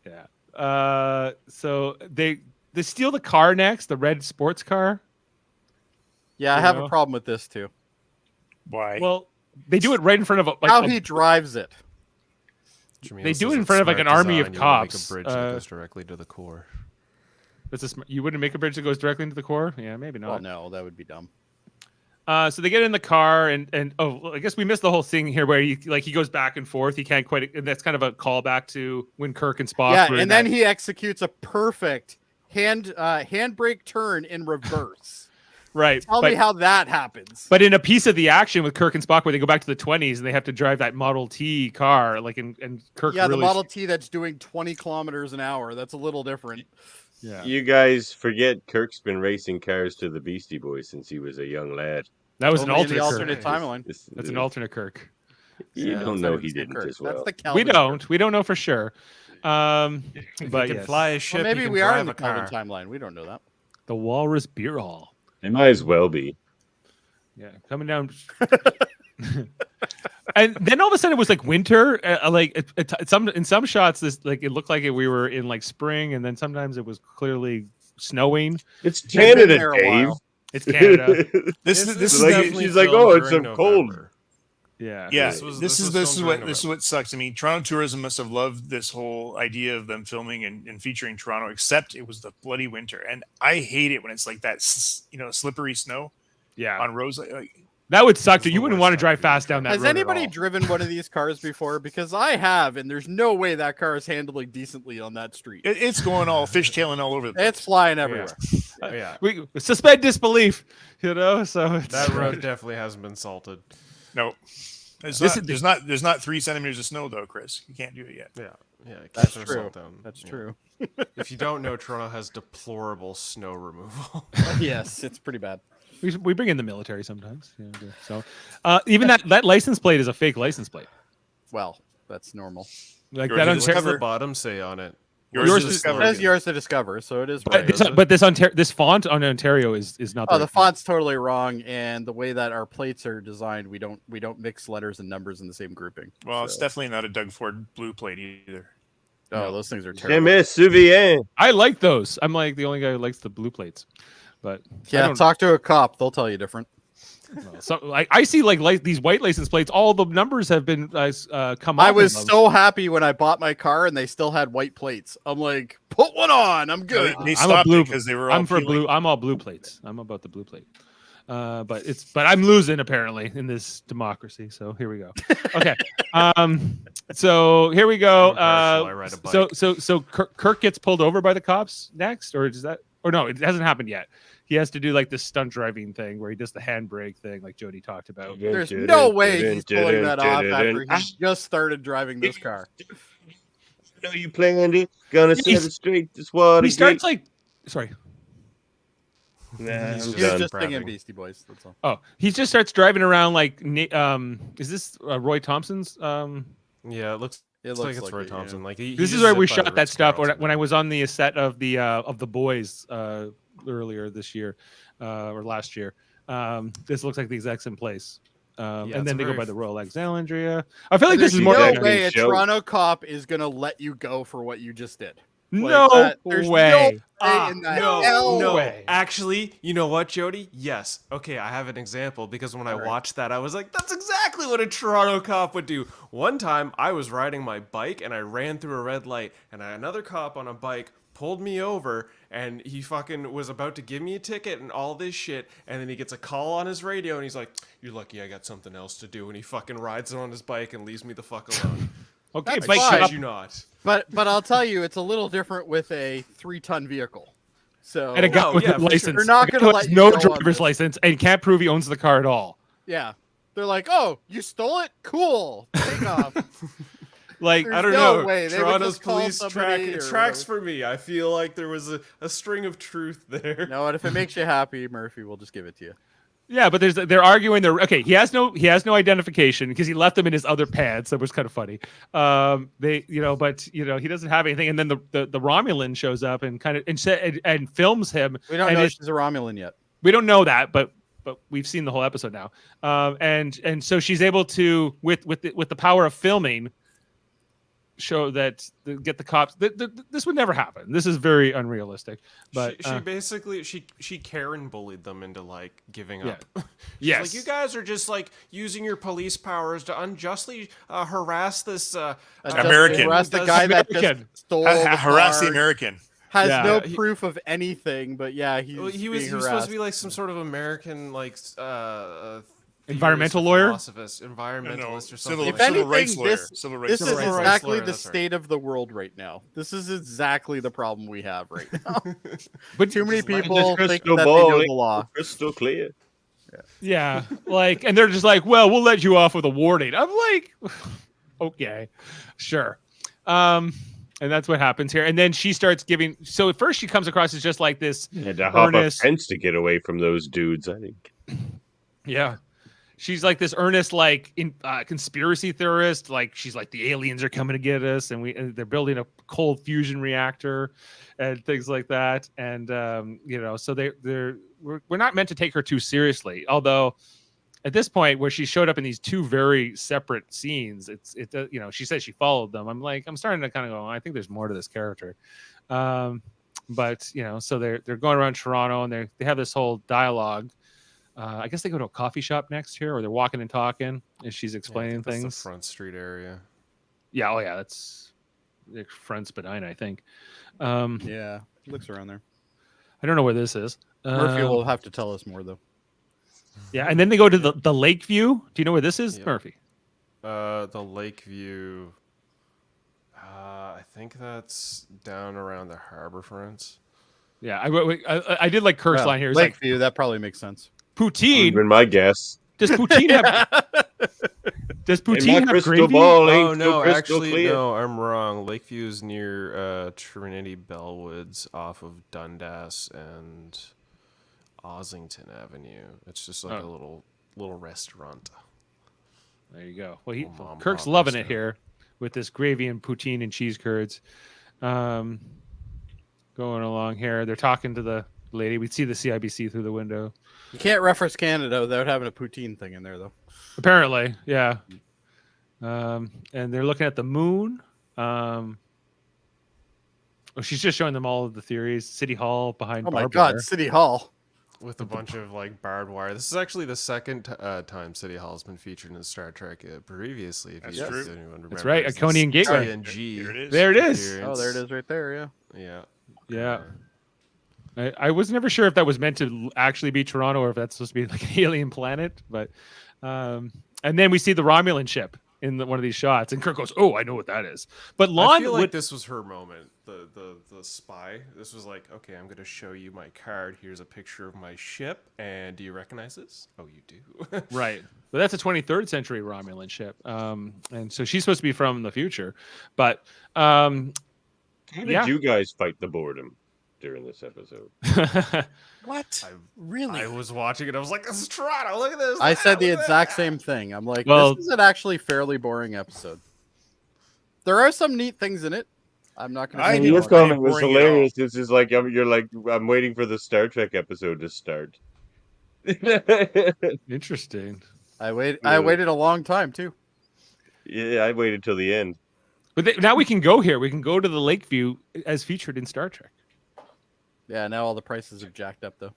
Yeah. So they steal the car next, the red sports car. Yeah, I You have know? a problem with this too. Why? Well, they do it right in front of a, like, How a- he drives it. Jaemeel They do says it in it's front of, like, smart an army of design. You wanna make cops. a bridge that goes directly to the core. you wouldn't make a bridge that goes directly into the core? Yeah, maybe not. Well, no, that would be dumb. So they get in the car and I guess we missed the whole thing here where he goes back and forth. He can't quite, and that's kind of a callback to when Kirk and Spock. Yeah, were in and then that- he executes a perfect handbrake turn in reverse. right. Tell me how that happens. But in a piece of the action with Kirk and Spock, where they go back to the 20s and they have to drive that Model T car, like and Kirk. Yeah, the really Model T that's doing 20 kilometers an hour. That's a little different. Yeah. You guys forget Kirk's been racing cars to the Beastie Boys since he was a young lad. That was an Only in the alternate Kirk. alternate timeline. That's an alternate Kirk. You Yeah, don't that's know not he even didn't Kirk. as well. That's the We Kelvin don't. We don't know for sure. But He yes. can fly a ship. Well, maybe he can we are drive in the a car. Kelvin timeline. We don't know that. The Walrus Beer Hall. It might as well be. Yeah, coming down. And then all of a sudden it was like winter. In some shots, this like it looked like we were in like spring, and then sometimes it was clearly snowing. It's They've been Canada, there a Dave. while. It's Canada. this is like- definitely she's like, filmed "Oh, it's during so cold." November. Yeah. Yeah, This was this is filmed during what sucks. I mean, Toronto tourism must have loved this whole idea of them filming and featuring Toronto, except it was the bloody winter, and I hate it when it's like that, slippery snow Yeah. on roads. Like, That would suck. It's You the wouldn't worst want to time drive to be fast down that Has road at anybody all. driven one of these cars before? Because I have, and there's no way that car is handling decently on that street. it's going all fishtailing all over the place. It's flying everywhere. Yeah, We suspend disbelief, so it's, that road definitely hasn't been salted. No, there's This not, is there's not 3 centimeters of snow though, Chris. You can't do it yet. Yeah, keep That's their true. salt down. That's Yeah. true. If you don't know, Toronto has deplorable snow removal. Yes, it's pretty bad. we bring in the military sometimes. Yeah, so even that license plate is a fake license plate. Well, that's normal. Like Yours that is What does Ontario, the bottom say on it? Yours Yours is is- discovered. It is yours to discover, so it is. but Right. this font on Ontario is not. Oh, the font's totally wrong, and the way that our plates are designed, we don't mix letters and numbers in the same grouping. Well, it's So- definitely not a Doug Ford blue plate either. Oh, those things are terrible. Jamais souvient. I like those. I'm like the only guy who likes the blue plates, but I Yeah, don't- talk to a cop; they'll tell you different. well, so I see like these white license plates. All the numbers have been come. I off was of them. so happy when I bought my car and they still had white plates. I'm like, put one on. I'm good. They I'm a stopped blue because they were all I'm for peeling. blue. I'm all blue plates. I'm about the blue plate. But I'm losing apparently in this democracy. So here we go. Okay. So here we go. I'm impartial, I ride a bike. So Kirk gets pulled over by the cops next, or does that? Or no, it hasn't happened yet. He has to do like this stunt driving thing where he does the handbrake thing, like Jody talked about. There's no way he's pulling that off after he just started driving this car. know you planned gonna set it straight. This water. He starts like, sorry. Nah, He's I'm He was done. just thinking Rapping. Beastie Boys. That's all. Oh, he just starts driving around like, is this Roy Thompson's? Yeah, it looks It It's like looks it's like Roy it, yeah. Thompson. Like he This is just where we zipped by the shot that stuff Ritz-Carlton. when I was on the set of the Boys earlier this year or last year. This looks like the exact same place. Yeah, And it's then a they go very by the Royal Alexandria. I feel like There's this is more. no exactly way a show. Toronto cop is gonna let you go for what you just did. No There's way. no way in the no, hell. no. way. Actually, you know what, Jody? Yes. Okay, I have an example because when I watched that, I was like, that's exactly what a Toronto cop would do. One time, I was riding my bike and I ran through a red light, and another cop on a bike pulled me over, and he fucking was about to give me a ticket and all this shit, and then he gets a call on his radio, and he's like, "You're lucky I got something else to do," and he fucking rides on his bike and leaves me the fuck alone. Okay, That's bike fine. shop. Shit you not. But I'll tell you, it's a little different with a 3-ton vehicle. So And a guy No, with yeah, a for sure. license. They're not A guy gonna who let has you no go on driver's this. license and can't prove he owns the car at all. yeah, they're like, "Oh, you stole it? Cool, take off." Like There's I don't no know. way. They would Toronto's just call police somebody it or tracks whatever. for me. I feel like there was a string of truth there. No, and if it makes you happy, Murphy, we'll just give it to you. Yeah, but they're arguing. Okay, he has no identification because he left them in his other pants. That was kind of funny. But he doesn't have anything. And then the Romulan shows up and and films him. We don't and know it's- she's a Romulan yet. We don't know that, but we've seen the whole episode now. And so she's able to with the power of filming show that get the cops. This would never happen. This is very unrealistic. But she basically she Karen bullied them into like giving Yeah. up. She's Yes. like, you guys are just like using your police powers to unjustly harass this American. Arrest the guy that American. just stole the Harass the car, American. has Yeah. no Yeah, proof of anything, but yeah, He was being supposed harassed. to be like some sort of American Environmental theorist or lawyer? environmentalist No, or civil, something. If like civil that. rights anything, lawyer. this- Civil rights This is Civil lawyer. rights exactly lawyer, the that's right. state of the world right now. This is exactly the problem we have right now. But Too many Just let people this think crystal that they ball know ain't the law. crystal clear. Yeah, and they're just like, well, we'll let you off with a warning. I'm like, okay, sure. And that's what happens here. And then she starts giving. So at first she comes across as just like this You had to hop a earnest. fence to get away from those dudes, I think. Yeah, she's like this earnest, like conspiracy theorist. Like she's like the aliens are coming to get us, and they're building a cold fusion reactor, and things like that. And so we're not meant to take her too seriously. Although at this point, where she showed up in these two very separate scenes, she says she followed them. I'm starting to kind of go, I think there's more to this character. But so they're going around Toronto and they have this whole dialogue. I guess they go to a coffee shop next here, or they're walking and talking, and she's explaining That's things. the Front Street area. Yeah, oh yeah, that's the Front Spadina, I think. Yeah, looks around there. I don't know where this is. Murphy will have to tell us more though. Yeah, and then they go to the Lakeview. Do you know where this is, Yep. Murphy? The Lakeview. I think that's down around the Harbourfront. Yeah, I did like Kirk's Well, line here. It's like Lakeview, that probably makes sense. poutine. Even my guess. Does poutine have? Does And my poutine have crystal gravy? ball Oh ain't no, so crystal actually clear. no, I'm wrong. Lakeview is near Trinity Bellwoods off of Dundas and Ossington Avenue. It's just like a little restaurant. There you go. Well, Mom Kirk's pop loving it restaurant. here with this gravy and poutine and cheese curds. Going along here, they're talking to the lady. We see the CIBC through the window. You can't reference Canada without having a poutine thing in there though. Apparently, yeah. And they're looking at the moon. She's just showing them all of the theories. City Hall behind. Oh my barbed God, wire. City Hall. With a bunch of like barbed wire. This is actually the second time City Hall has been featured in Star Trek previously. If That's you true. if anyone remembers. That's right, This Iconian Gateway. TNG Here it is. There it is. appearance. Oh, there it is right there. Yeah. Yeah. Yeah. I was never sure if that was meant to actually be Toronto or if that's supposed to be like an alien planet. But and then we see the Romulan ship in one of these shots, and Kirk goes, "Oh, I know what that is." But I Lon feel like would. this was her moment. The spy. This was like, okay, I'm gonna show you my card. Here's a picture of my ship, and do you recognize this? Oh, you do. Right. But that's a 23rd century Romulan ship. And so she's supposed to be from the future. But How did yeah. you guys fight the boredom during this episode? What? I was watching it. I was like, this is Toronto. Look at this. I said the Look at exact that." same thing. I'm like, Well- this is an actually fairly boring episode. there are some neat things in it. I'm not going to. I And didn't your find it comment was boring at all. hilarious. It's just like you're like, I'm waiting for the Star Trek episode to start. Interesting. I waited a long time too. Yeah, I waited till the end. But now we can go here. We can go to the Lakeview as featured in Star Trek. Yeah, now all the prices have jacked up though.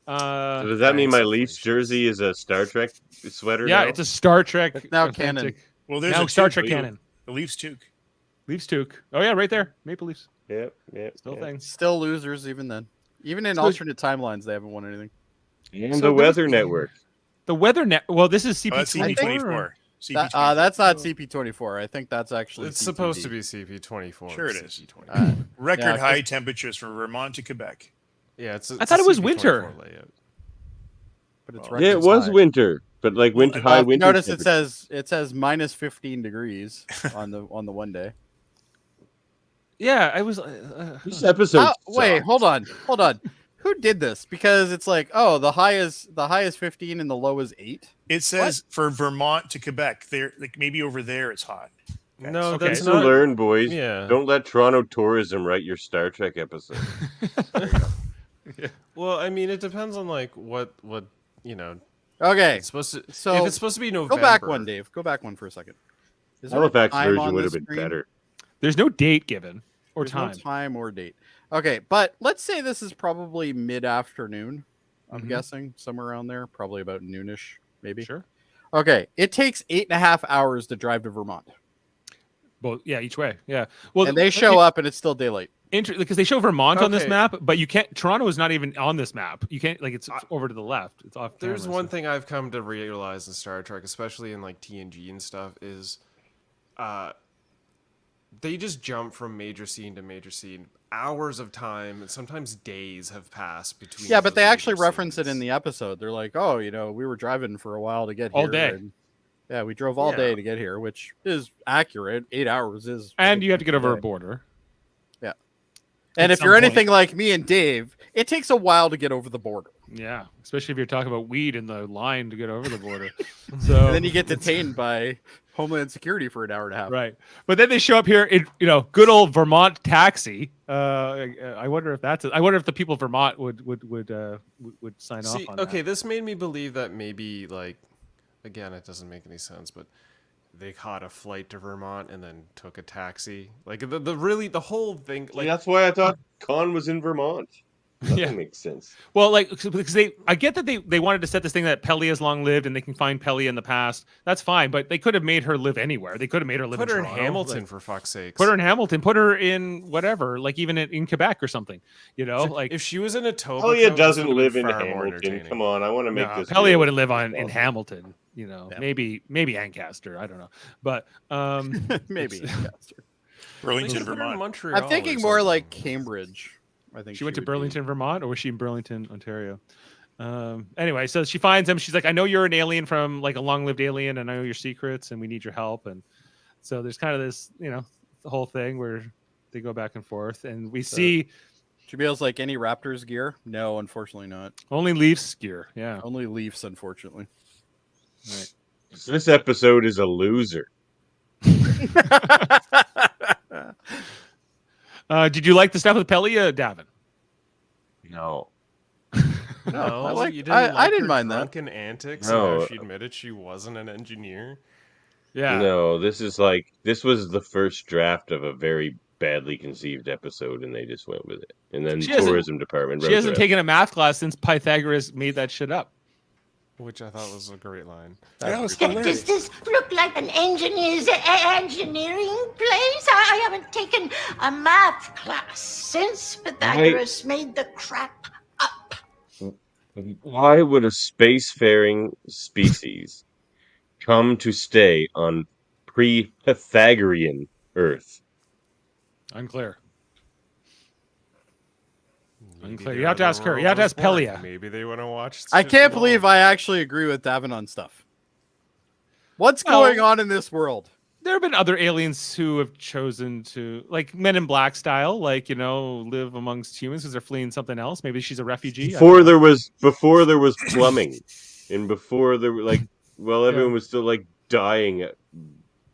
So does that mean my Leafs jersey is a Star Trek sweater? Yeah, now? it's a Star Trek. It's now authentic- canon. Well, there's Now a Star toque. Trek canon. The Leafs toque. Leafs toque. Oh yeah, right there. Maple Leafs. Yep. Still things. Still losers even then. Even in So- alternate timelines, they haven't won anything. And So the there Weather was- Network. The Weather Net. Well, this is Oh, that's CP24. CP24. That's not CP24. I think that's actually. It's supposed to CTD. be CP24. Sure it is. CP24. Record Yeah, high temperatures from Vermont to Quebec. Yeah, it's. I thought it was winter. Layout. But it's Yeah, it records was high. winter, but like winter Well, high If you winter. notice temperature. it says minus 15 degrees on the one day. Yeah, I was. This episode. Wait, sucked. hold on. Who did this? Because it's like, oh, the high is 15 and the low is 8. It says for Vermont to Quebec. There, like maybe over there, it's hot. No, Okay. that's To not. learn, boys. Yeah. Don't let Toronto tourism write your Star Trek episode. Well, I mean, it depends on like what you know. Okay, It's supposed to. so if it's supposed to be November. go back one, Dave. Go back one for a second. Is there a Halifax time version on would have this been screen? better. There's no date given or There's time. no time or date. Okay, but let's say this is probably mid-afternoon. I'm Mhm. guessing somewhere around there, probably about noonish, maybe. Sure. Okay, it takes 8.5 hours to drive to Vermont, Well, yeah, each way. Yeah. Well, and they show up, and it's still daylight. because they show Vermont on this Okay. map, but you can't. Toronto is not even on this map. You can't it's over to the left. It's off. There's camera, one so- thing I've come to realize in Star Trek, especially in like TNG and stuff, is they just jump from major scene to major scene. Hours of time and sometimes days have passed between. Yeah, but those they actually major reference it scenes. in the episode. They're like, "Oh, we were driving for a while to get All here." day. and- yeah, we drove all Yeah. day to get here, which is accurate. 8 hours is. And you have to get over a day. border. And at if some you're point. anything like me and Dave, it takes a while to get over the border. Yeah, especially if you're talking about weed in the line to get over the border. So And then you get detained by Homeland Security for an hour and a half. right, but then they show up here in good old Vermont taxi. I wonder if I wonder if the people of Vermont would sign See, off on okay, that. this made me believe that maybe like, again, it doesn't make any sense, but they caught a flight to Vermont and then took a taxi. Like the whole thing. Like That's why I thought Khan was in Vermont. That Yeah. makes sense. Well, like because I get that they wanted to set this thing that Pelly has long lived and they can find Pelly in the past. That's fine, but they could have made her live anywhere. They could have made her live put in her in Toronto, Hamilton like, for fuck's sake. put her in Hamilton. Put her in whatever, like even in Quebec or something. Like if she was in a Etobicoke, Pelia this doesn't would've live been in far more Hamilton. entertaining. Come on, I want to make no, this. Pelly real would live as in possible. Hamilton. Yeah. Maybe Ancaster. I don't know, but Maybe. Burlington, Put her in Vermont. Montreal I'm or thinking more something. like Cambridge. I think she went to would be. Burlington, Vermont, or was she in Burlington, Ontario? Anyway, so she finds him. She's like, I know you're an alien from like a long-lived alien, and I know your secrets, and we need your help. And so there's kind of this, the whole thing where they go back and forth, and we see Jaemeel's like any Raptors gear? No, unfortunately not. only Leafs gear. Yeah. Only Leafs, unfortunately. Right. So this episode is a loser. Did you like the stuff with Pelly, Davin? No. No, I like- you didn't I like didn't her mind that. drunken antics. No. No, she admitted she wasn't an engineer. Yeah. No, this was the first draft of a very badly conceived episode, and they just went with it. And then She the hasn't- tourism department. She wrote hasn't the- taken a math class since Pythagoras made that shit up. Which I thought was a great line. That was Does hilarious. this look like an engineering place? I haven't taken a math class since Pythagoras made the crap up. Why would a spacefaring species come to stay on pre-Pythagorean Earth? Unclear. Maybe Unclear. they You have to were ask her. World You have to War ask Sport. Pelia. Maybe they want to watch. I shit can't from believe home. I actually agree with Davin on stuff. What's Well- going on in this world? There have been other aliens who have chosen to, like Men in Black style, live amongst humans because they're fleeing something else. Maybe she's a refugee. I don't Before know. there was plumbing, and before there were everyone was still like dying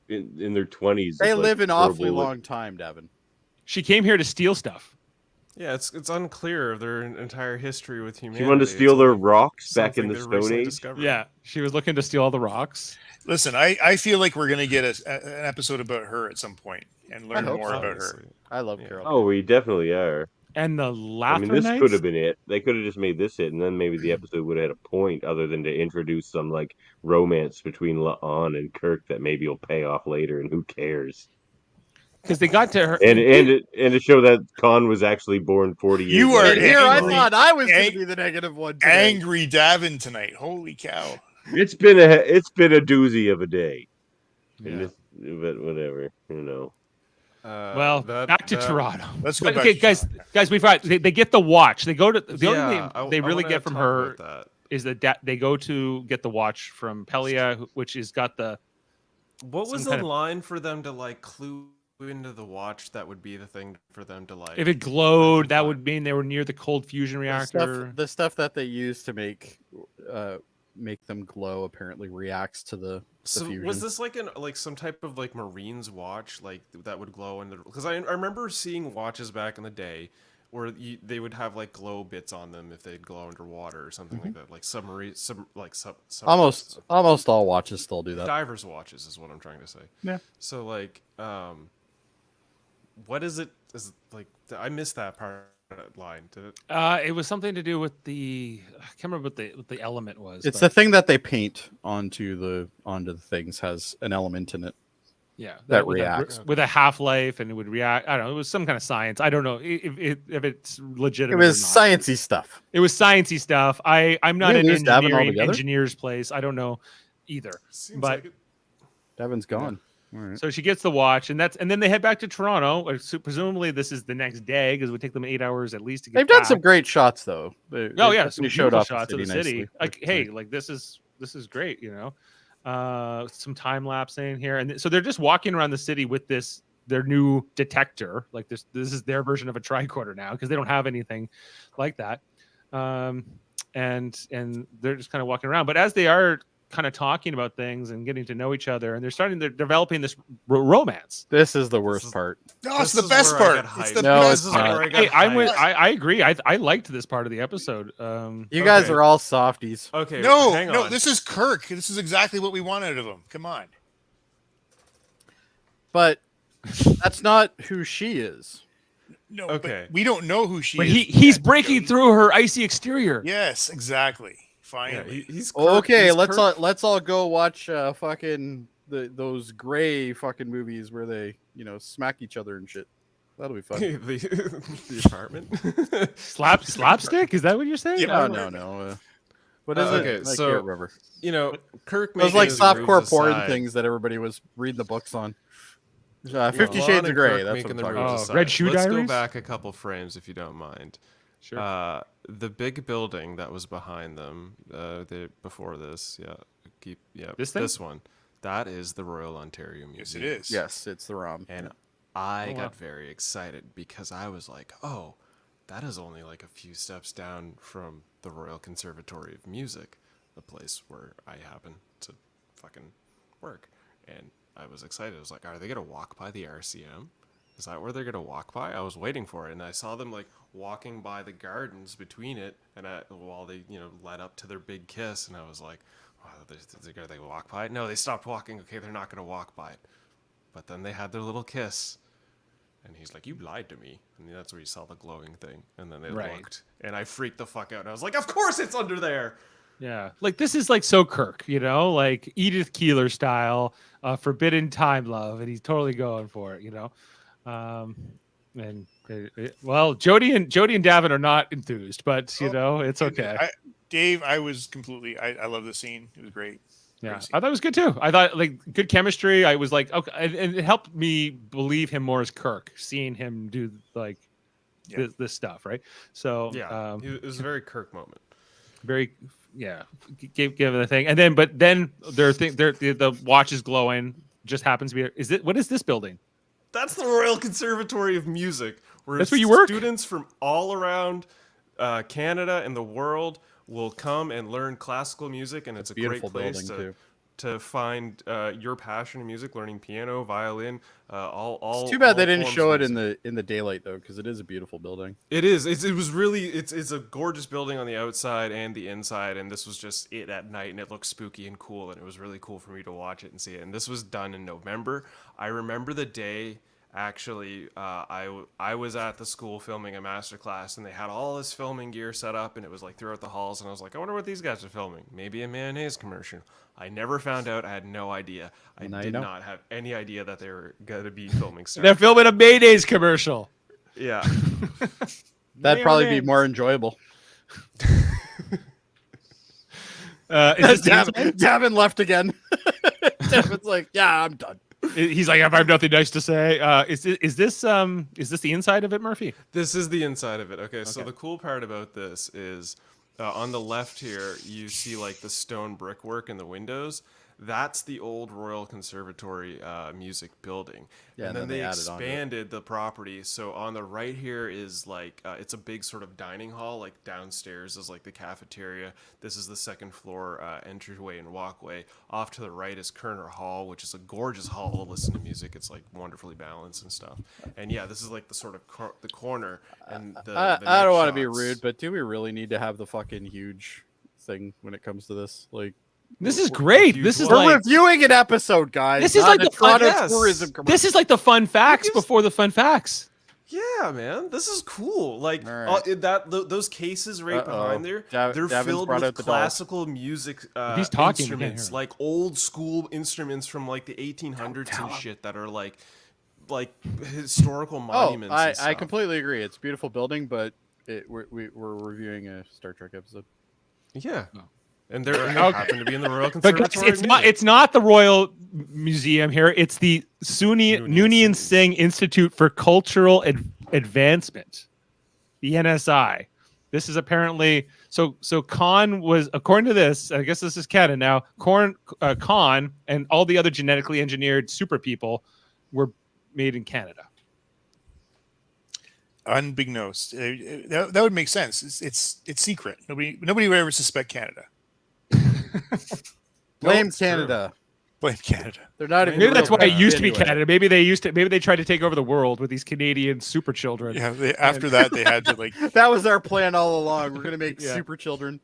in their 20s. They with, like, live an awfully horrible- long time, Devin. She came here to steal stuff. Yeah, it's unclear of their entire history with humanity. She wanted to steal It's their only rocks back in something the they're Stone recently Age. discovered. Yeah, she was looking to steal all the rocks. Listen, I feel like we're going to get an episode about her at some point and learn hope more so. about her. I love Carol. Oh, we definitely are. And the I mean, this Latherites? could have been it. They could have just made this it, and then maybe the episode would have had a point other than to introduce some like romance between La'an and Kirk that maybe will pay off later, and who cares? Because they got to her. And to show that Khan was actually born 40 years. You are later. And here I angry. thought I was going to be the negative one today. Angry Davan tonight. Holy cow. It's been a doozy of a day. Yeah. But whatever, Well, back to Toronto. Let's go But, back okay, to guys. Toronto. Guys, we forgot. They get the watch. They go to the Yeah, only thing I they really wanna get from talk her about that. is that they go to get the watch from Pelia, which has got the. What was some the kind of- line for them to like clue into the watch? That would be the thing for them to like. If it glowed, that would mean they were near the cold fusion reactor. The stuff that they use to make them glow apparently reacts to the So fusion. was this like some type of like Marine's watch like that would glow in the? Because I remember seeing watches back in the day where they would have like glow bits on them if they'd glow underwater or something like that, like submarine, almost all watches still do that. divers watches is what I'm trying to say. Yeah. So like, what is it? Is like I missed that part of that line. Did it? It was something to do with the. I can't remember what the element was. It's but the thing that they paint onto the things has an element in it. yeah that with reacts. with a half life, and it would react. I don't know. It was some kind of science. I don't know if it's It legitimate. was or not. sciencey stuff. It was sciencey stuff. I'm not we an lose Davin altogether? engineer's place. I don't know either. Seems But like it. Devin's gone. All right. so she gets the watch, and then they head back to Toronto. So presumably this is the next day because it would take them 8 hours at least to get. They've done back. some great shots though. Oh yeah, some they showed beautiful off shots of the city. nicely. Like, hey, like this is great, some time lapsing here, and so they're just walking around the city with their new detector. Like this is their version of a tricorder now because they don't have anything like that, and they're just kind of walking around. But as they are kind of talking about things and getting to know each other, and they're developing this romance. This is the worst part. No, it's This the is best where I part. get It's hyped. the No, best it's This is not. where I got Hey, hyped. I agree. I liked this part of the episode. You guys Okay. are all softies. Okay, No, hang no, on. this is Kirk. This is exactly what we want out of him. Come on. But that's not who she is. No, Okay. but we don't know who she But is. he's yet, breaking Jody. through her icy exterior. Yes, exactly. Yeah, Finally. he's Kirk, Okay, he's let's Kirk. let's all go watch fucking those gray fucking movies where they smack each other and shit. That'll be fun. the apartment. Slapstick? Is that what you're saying? Yeah. No. What is it? Okay, I so can't remember. Kirk. Those making like his softcore moves porn aside. things that everybody was reading the books on. 50 Lon Shades and of Grey. Kirk That's making what I'm their talking moves about. Oh, aside. Red Shoe Let's Diaries? go back a couple frames if you don't mind. Sure. The big building that was behind them, before this, This thing? this one, that is the Royal Ontario Museum. Yes, it is. Yes, it's the ROM. And I Oh, wow. got very excited because I was like, oh, that is only like a few steps down from the Royal Conservatory of Music, the place where I happen to fucking work. And I was excited. I was like, are they going to walk by the RCM? Is that where they're going to walk by? I was waiting for it. And I saw them like walking by the gardens between it. And while they, led up to their big kiss. And I was like, oh, are they walk by it? No, they stopped walking. Okay, they're not going to walk by it. But then they had their little kiss. And he's like, you lied to me. And that's where you saw the glowing thing. And then they Right. looked. And I freaked the fuck out. And I was like, of course it's under there. Yeah. Like this is like so Kirk, like Edith Keeler style, forbidden time love, and he's totally going for it, well, Jody and Davan are not enthused, but it's okay. Dave, I was completely. I love the scene. It was great. Yeah, Great scene. I thought it was good too. I thought like good chemistry. I was like, okay, and it helped me believe him more as Kirk, seeing him do like Yeah. this stuff, right? So Yeah. It was a very Kirk moment. very give the thing, and then the watch is glowing. Just happens to be. What is this building? That's the Royal Conservatory of Music, where That's where you work? students from all around Canada and the world will come and learn classical music, and it's a great Beautiful place building to too. to find your passion in music, learning piano, violin, all. It's too bad all they didn't forms show of it music. in the daylight though, because it is a beautiful building. It is. It was really. It's a gorgeous building on the outside and the inside, and this was just it at night, and it looked spooky and cool, and it was really cool for me to watch it and see it. And this was done in November. I remember the day. Actually, I was at the school filming a masterclass, and they had all this filming gear set up, and it was like throughout the halls, and I was like, I wonder what these guys are filming. Maybe a mayonnaise commercial. I never found out. I had no idea. I did not have any idea that they were going to be filming stuff. They're filming a mayonnaise commercial. Yeah. That'd probably be more enjoyable. Davin left again. Davin's like, yeah, I'm done. He's like, I have nothing nice to say. Is this the inside of it, Murphy? This is the inside of it. Okay, so the cool part about this is on the left here, you see like the stone brickwork in the windows. That's the old Royal Conservatory music building. Yeah, and then they expanded the property. So on the right here is like, it's a big sort of dining hall, like downstairs is like the cafeteria. This is the second floor entryway and walkway. Off to the right is Kerner Hall, which is a gorgeous hall to listen to music. It's like wonderfully balanced and stuff. And yeah, this is like the sort of the corner. And I don't want to be rude, but do we really need to have the fucking huge thing when it comes to this? Like, this is great. This is we're reviewing an episode, guys. This is like the fun. Tourism commercial. This is like the fun facts before the fun facts. Yeah, man, this is cool. Like those cases right behind there, they're filled with classical music He's talking instruments, like old school instruments from like the 1800s and shit that are like historical monuments. I completely agree. It's a beautiful building, but we're reviewing a Star Trek episode. Yeah. And they happen to be in the Royal Conservatory. It's not the Royal Museum here. It's the Noonien Singh Institute for Cultural Advancement, the NSI. This is apparently so. Khan was, according to this, I guess this is canon now. Khan and all the other genetically engineered super people were made in Canada. Unbeknownst, that would make sense. It's secret. Nobody would ever suspect Canada. Blame Canada. Blame Canada. They're not even. Maybe that's why it used to be Canada. Maybe they tried to take over the world with these Canadian super children. Yeah. After that, they had to like. That was our plan all along. We're gonna make super children.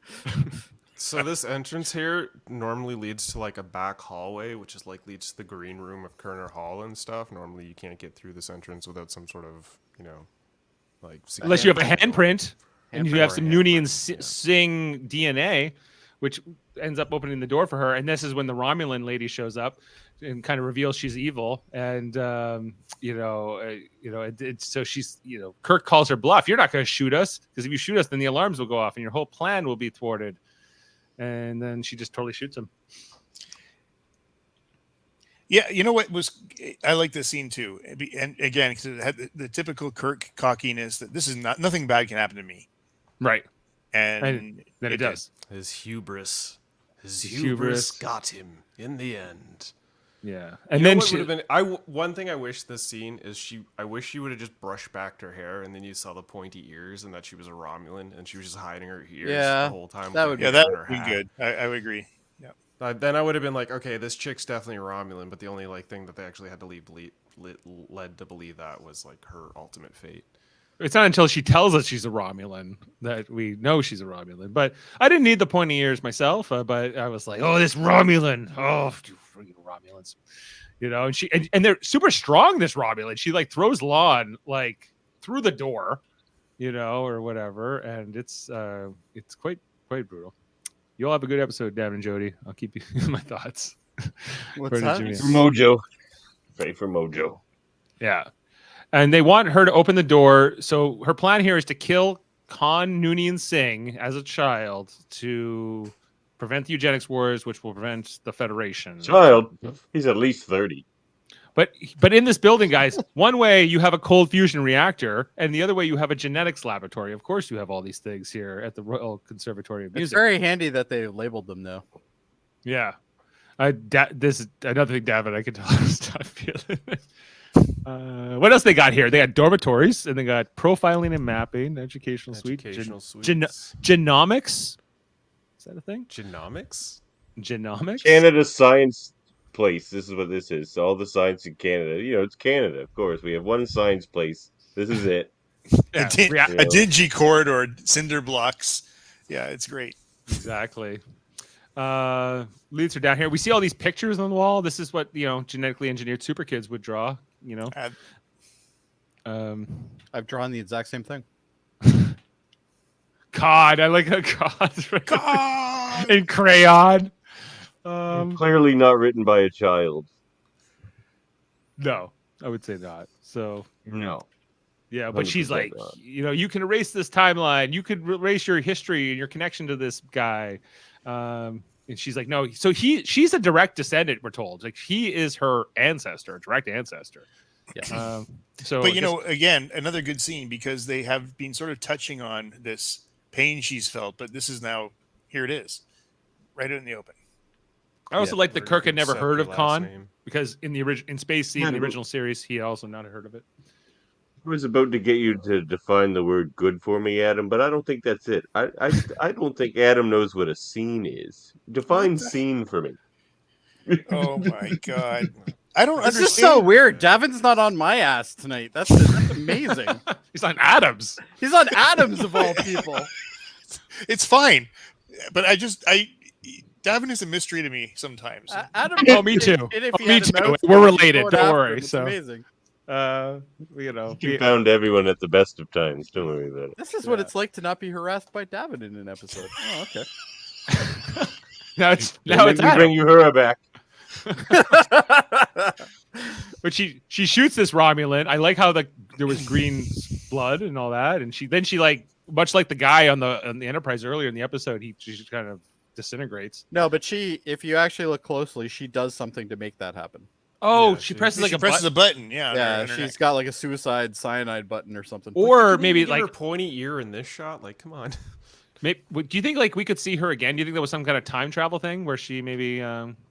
So this entrance here normally leads to like a back hallway, which is like leads to the green room of Kerner Hall and stuff. Normally, you can't get through this entrance without some sort of like unless you have a handprint and you have some Noonien Singh DNA, which ends up opening the door for her. And this is when the Romulan lady shows up and kind of reveals she's evil. And, so she's, Kirk calls her bluff. You're not going to shoot us, because if you shoot us, then the alarms will go off and your whole plan will be thwarted. And then she just totally shoots him. Yeah, you know what I like this scene too, and again, because it had the typical Kirk cockiness that this is nothing bad can happen to me, right? And then it does. His hubris got him in the end. Yeah, and then would have been. One thing I wish this scene is I wish she would have just brushed back her hair, and then you saw the pointy ears, and that she was a Romulan, and she was just hiding her ears the whole time. That would be good. I would agree. Then I would have been like, okay, this chick's definitely Romulan, but the only thing that they actually had to led to believe that was like her ultimate fate. It's not until she tells us she's a Romulan that we know she's a Romulan. But I didn't need the pointy ears myself, but I was like, oh, this Romulan. Oh, you freaking Romulans. And they're super strong, this Romulan. She like throws Lon like through the door, or whatever. And it's quite brutal. You'll have a good episode, Davan and Jody. I'll keep you in my thoughts. What's that? For Mojo. Pray for Mojo. Yeah. And they want her to open the door. So her plan here is to kill Khan Noonien Singh as a child to prevent the eugenics wars, which will prevent the Federation. Child? He's at least 30. But in this building, guys, one way you have a cold fusion reactor, and the other way you have a genetics laboratory. Of course, you have all these things here at the Royal Conservatory of Music. It's very handy that they labeled them, though. Yeah. This is another thing, Davan, I could tell you stop feeling. What else they got here? They got dormitories, and they got profiling and mapping, educational suite, suites. genomics. Is that a thing? Genomics? Genomics. Canada Science Place. This is what this is. So all the science in Canada. You know, it's Canada, of course. We have one science place. This is it. Yeah, A dingy corridor, cinder blocks. Yeah, it's great. Exactly. Leads are down here. We see all these pictures on the wall. This is what genetically engineered super kids would draw. I've drawn the exact same thing. God, I like a God in crayon. Clearly not written by a child. No, I would say not. So no. Yeah, but she's like, not. You can erase this timeline. You could erase your history and your connection to this guy. And she's like, no. So she's a direct descendant, we're told. Like he is her ancestor, direct ancestor. Yeah. But again, another good scene because they have been sort of touching on this pain she's felt, but this is now here it is, right out in the open. I also like that Kirk had never heard of Khan name. because in Space Seed, the original series, he had also not heard of it. I was about to get you to define the word good for me, Adam, but I don't think that's it. I don't think Adam knows what a scene is. Define scene for me. Oh my God. I don't This understand. is so weird. Davin's not on my ass tonight. That's amazing. He's on Adam's. He's on Adam's of all people. It's fine. But Davin is a mystery to me sometimes. Adam, Oh, me too. Me too. We're related. Don't worry. It's So amazing. You found everyone at the best of times. Don't worry about it. This is what it's like to not be harassed by Davin in an episode. Oh, okay. now it's Adam. Bring Uhura back. But she shoots this Romulan. I like how there was green blood and all that, and she like much like the guy on the Enterprise earlier in the episode, she just kind of disintegrates. No, but if you actually look closely, she does something to make that happen. Oh, Yeah, she presses She presses a button. Yeah. Yeah, she's got like a suicide cyanide button or something. Or Didn't maybe you give like her pointy ear in this shot. Like, come on. Maybe, do you think like we could see her again? Do you think that was some kind of time travel thing where she maybe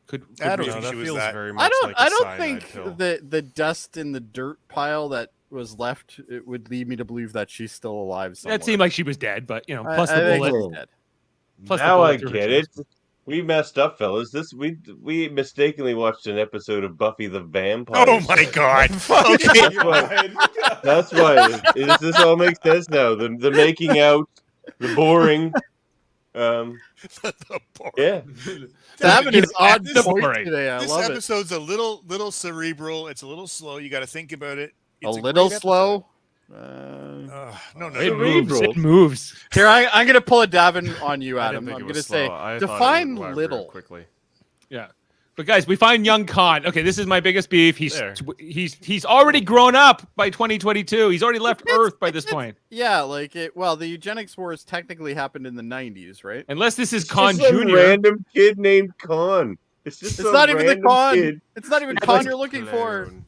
could? I don't No, think that she was feels that. very much like a I don't cyanide think pill. the dust in the dirt pile that was left it would lead me to believe that she's still alive somewhere. That seemed like she was dead, but plus I the think bullet. she's dead. Plus the Now bullet I through her get it. chest. We messed up, fellas. We mistakenly watched an episode of Buffy the Vampire. Oh my God. Okay. That's why. This all makes sense now. The making out, the boring. Yeah. Davin is on This- point today. I This love it. episode's a little cerebral. It's a little slow. You got to think about it. A It's little great slow. No. It moves. It moves. Here, I'm going to pull a Davin on you, I Adam. didn't think I'm it going to was say, slow. I thought it define went little. real quickly. Yeah. But guys, we find young Khan. Okay, this is my biggest beef. There. He's already grown up by 2022. He's already left Earth by this point. Yeah, the eugenics wars technically happened in the 90s, right? Unless this is It's Khan just some Jr. random kid named Khan. It's just It's some not even the random Khan. kid. It's not even Khan you're looking for. Clone.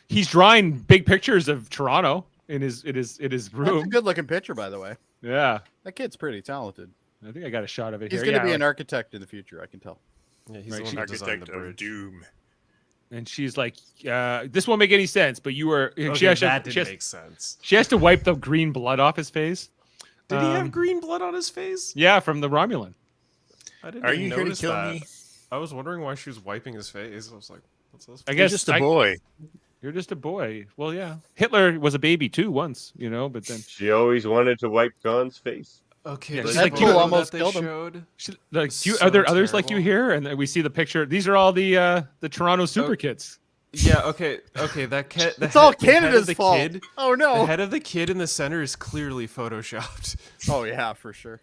He's drawing big pictures of Toronto in his That's a room. good looking picture, by the way. Yeah. That kid's pretty talented. I think I got a shot of it He's here. going to be Yeah, an architect in the future, I can tell. Yeah, he's Right, the one she's that designed Architect the of bridge. Doom. and she's like, this won't make any sense, but you were. Okay, she, has, that she, didn't has, make sense. she has to wipe the green blood off his face. Did he have green blood on his face? Yeah, from the Romulan. I didn't Are even you here to notice kill that. me? I was wondering why she was wiping his face. I was like, what's this? I You're guess just a boy. You're just a boy. Well, yeah. Hitler was a baby too once, but then She always wanted to wipe Khan's face. Okay, Yeah, the she's like, photo you that almost they killed him. showed. she, like, So are there others like you terrible. here? And then we see the picture. These are all the Toronto super kids. Yeah, okay. That kid. It's all Canada's fault. Oh, The no. head of the kid in the center is clearly photoshopped. Oh, yeah, for sure.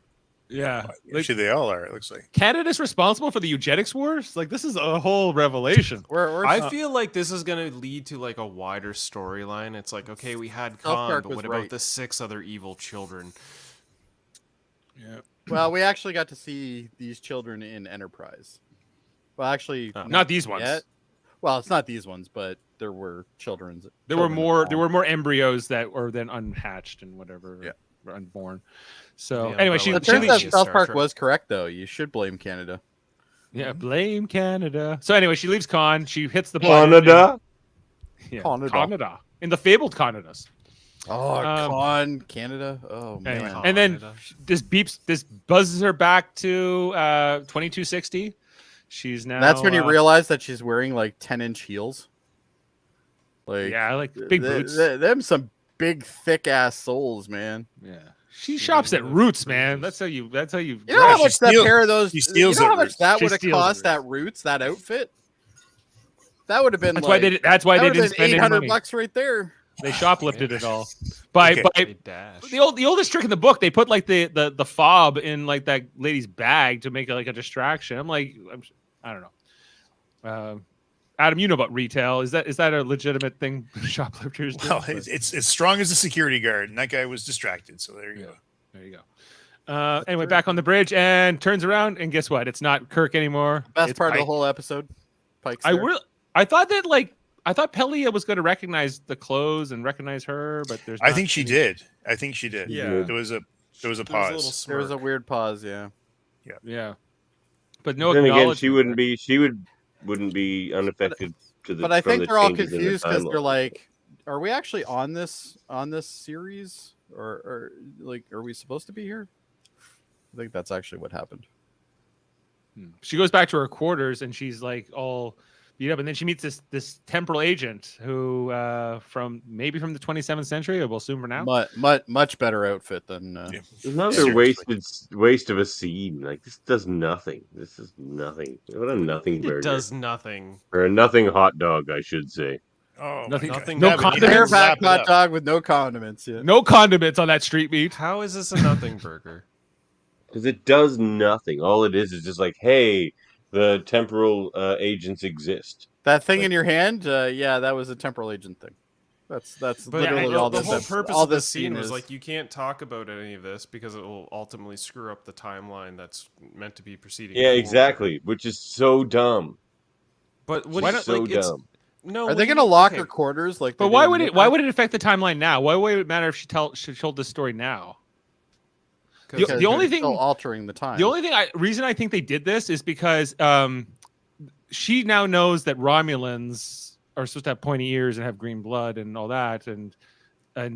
Yeah. Like, Actually, they all are, it looks like. Canada's responsible for the eugenics wars? Like, this is a whole revelation. I feel like this is going to lead to like a wider storyline. It's like, okay, we had South Khan, Park but was what right. about the 6 other evil children? Yeah. Well, we actually got to see these children in Enterprise. Well, actually, Not these ones. yet. Well, it's not these ones, but there were children's. There were more embryos that were then unhatched and whatever. Yeah. Were unborn. So Yeah, anyway, but she, like- It she turns out leaves- South Star Park Trek. was correct, though. You should blame Canada. yeah, blame Canada. So anyway, she leaves Khan. She hits the button. Canada? Yeah, Canada. Canada. In the fabled Canadas. Oh, Canada. Oh, Anyway, man. and then Canada. this buzzes her back to 2260. She's now. That's when you realize that she's wearing like 10-inch heels. Like, yeah, like big boots. Them some big thick ass soles, man. Yeah, she shops at Roots, man. That's how you. That's how you. You know how She much that steals- pair of those? she You steals know at how much Roots. that She would have steals at cost at Roots? That outfit. That would have been. That's like, why they. That's why that they would didn't have spend been any money. $800 right there. They shoplifted it all. By Okay. They dash. the oldest trick in the book, they put like the fob in like that lady's bag to make it like a distraction. I'm like, I don't know. Adam, you know about retail. Is that a legitimate thing shoplifters do? Well, it's as strong as a security guard, and that guy was distracted. So there you go. There you go. Anyway, back on the bridge and turns around, and guess what? It's not Kirk anymore. Best It's part of Pike. the whole episode. Pike's I there. thought that I thought Pelia was going to recognize the clothes and recognize her, but there's. I not think she any- did. I think she did. Yeah. There was a There pause. was a There was a smirk. weird pause. Yeah. Yeah, but no. Then again, acknowledgement she wouldn't there. be. Wouldn't be unaffected to the. But I from think the they're all changes in the confused because they're timeline. like, "Are we actually on this series, or like, are we supposed to be here?" I think that's actually what happened. She goes back to her quarters and she's like all beat up, and then she meets this temporal agent who maybe from the 27th century, or we'll assume for now. Much better outfit than. Yeah. Another Seriously. waste of a scene. Like, this does nothing. This is nothing. What a nothing burger. It does nothing. Or a nothing hot dog, I should say. Oh, Nothing- nothing- no Yeah, but you condiments. didn't wrap Bareback it hot up. dog with no condiments. Yeah. No condiments on that street meat. How is this a nothing burger? Because it does nothing. All it is just like, hey, the temporal agents exist. That thing Like- in your hand, yeah, that was a temporal agent thing. That's But literally the, all the this. whole purpose all of the this scene was is. like, you can't talk about any of this because it will ultimately screw up the timeline that's meant to be proceeding. Yeah, forward. exactly. Which is so dumb. But what Why do you- not so like, it's- dumb? No, Are what they do you- going to lock okay, her quarters? Like, But they why did would in it? Why Newcastle? would it affect the timeline now? Why would it matter if she told this story now? 'cause Because the only they're thing- still altering the time. The only reason I think they did this is because she now knows that Romulans are supposed to have pointy ears and have green blood and all that, and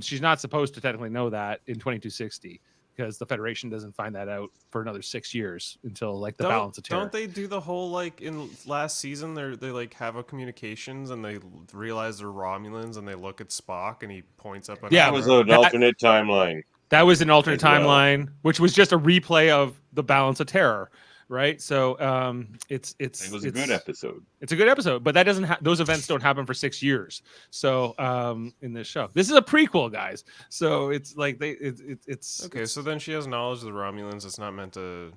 she's not supposed to technically know that in 2260 because the Federation doesn't find that out for another 6 years until like the balance of terror. Don't they do the whole like in last season? They like have a communications and they realize they're Romulans and they look at Spock and he points up. Yeah, That was Admiral. an that- alternate timeline. That was an alternate As well. timeline, which was just a replay of the balance of terror, right? So it's It was a good episode. It's a good episode, but that doesn't those events don't happen for 6 years. So in this show, this is a prequel, guys. So it's like it's Okay, so then she has knowledge of the Romulans. It's not meant to.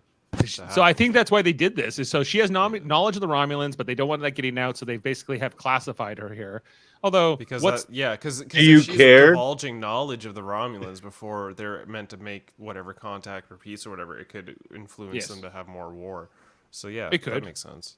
So I think that's why they did this. Is so she has knowledge of the Romulans, but they don't want that getting out, so they basically have classified her here. Although Because what's because you she's care? divulging knowledge of the Romulans before they're meant to make whatever contact or peace or whatever, it could influence Yes. them to have more war. So yeah, It could. that makes sense.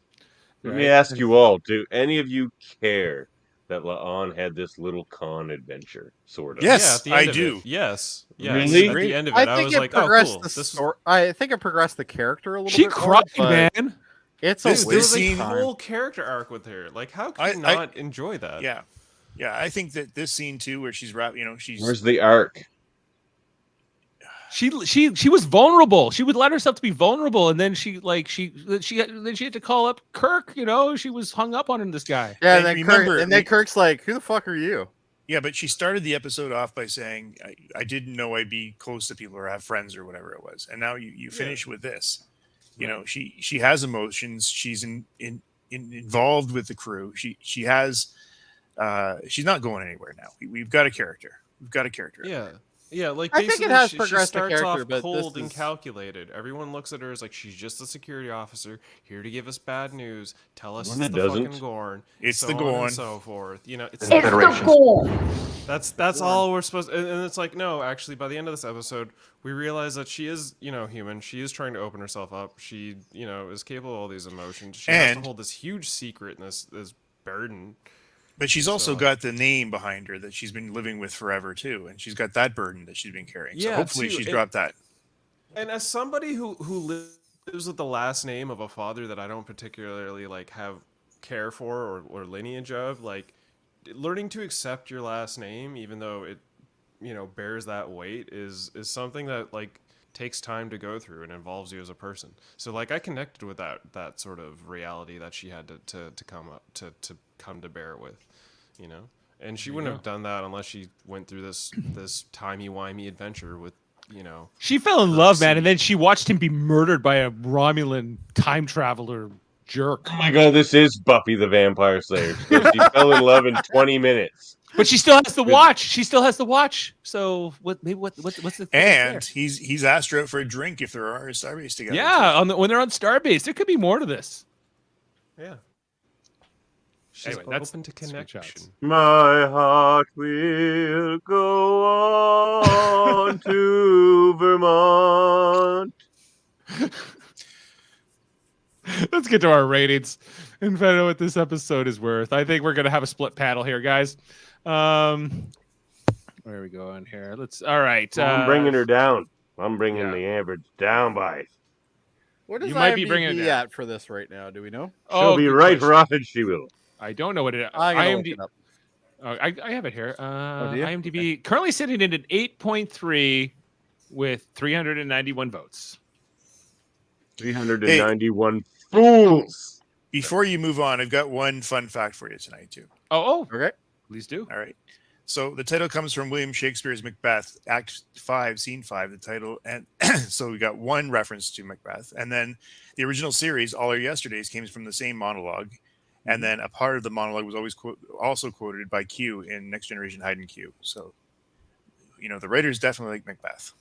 Let right? me ask you all: do any of you care that La'an had this little con adventure, sort of? Yes, yeah, at the I end of do. it. Yes. Really? At the end of it, I I think was it like, oh, progressed cool. the This story. I think it progressed the character a little She bit. cried, more, but man. It's This- a there this was a scene- whole character arc with her. Like, how I- can you not enjoy that? Yeah, I think that this scene too, where she's she's Where's the arc? She was vulnerable. She would let herself to be vulnerable, and then she had to call up Kirk. You know, she was hung up on this guy. Yeah, And then remember, and then Kirk's like, "Who the fuck are you?" Yeah, but she started the episode off by saying, I didn't know I'd be close to people or have friends or whatever it was. And now you finish with this. You know, she has emotions. She's involved with the crew. She has she's not going anywhere now. We've got a character. We've got a character. Yeah, like I think basically it has she progressed the starts character, off but cold this and is- calculated. Everyone looks at her as like she's just a security officer here to give us bad news, tell us When it's it the doesn't. fucking Gorn. It's so the on Gorn. and so forth. You know, it's that's all we're supposed and it's like, no, actually by the end of this episode, we realize that she is, human. She is trying to open herself up. She, is capable of all these emotions. She has to And- hold this huge secret and this burden. But she's also So- got the name behind her that she's been living with forever too. And she's got that burden that she's been carrying. So Yeah, hopefully too. she's And- dropped that. And as somebody who lives with the last name of a father that I don't particularly like have care for or lineage of, like learning to accept your last name, even though it bears that weight, is something that like takes time to go through and involves you as a person. So like I connected with that sort of reality that she had to come to bear with, you know. And she wouldn't have done that unless she went through this timey-wimey adventure with, you know. She fell in love, man, and then she watched him be murdered by a Romulan time traveler jerk. Oh my god, this is Buffy the Vampire Slayer. She fell in love in 20 minutes. But she still has the watch. She still has the watch. So what's the thing And there? he's asked her out for a drink if they're on Starbase together. Yeah, when they're on Starbase, there could be more to this. Yeah. She's Anyway, that's open to connection. My heart will go on to Vermont. Let's get to our ratings and find out what this episode is worth. I think we're gonna have a split panel here, guys. Where are we going here? All right. I'm bringing her down. I'm bringing the average down by. What is You might be bringing it IMDb down. at for this right now? Do we know? She'll be good right question. rotten. She will. I don't know what it is. I'm gonna look it up. I have it here. do you? IMDb currently sitting at an 8.3 with 391 votes. 391 fools. Before you move on, I've got one fun fact for you tonight too. Oh, Okay. please do. All right. So the title comes from William Shakespeare's Macbeth, Act 5, Scene 5, the title. And so we got one reference to Macbeth. And then the original series, All Our Yesterdays, came from the same monologue. And then a part of the monologue was always also quoted by Q in Next Generation Hide and Q. So, you know, the writers definitely like Macbeth.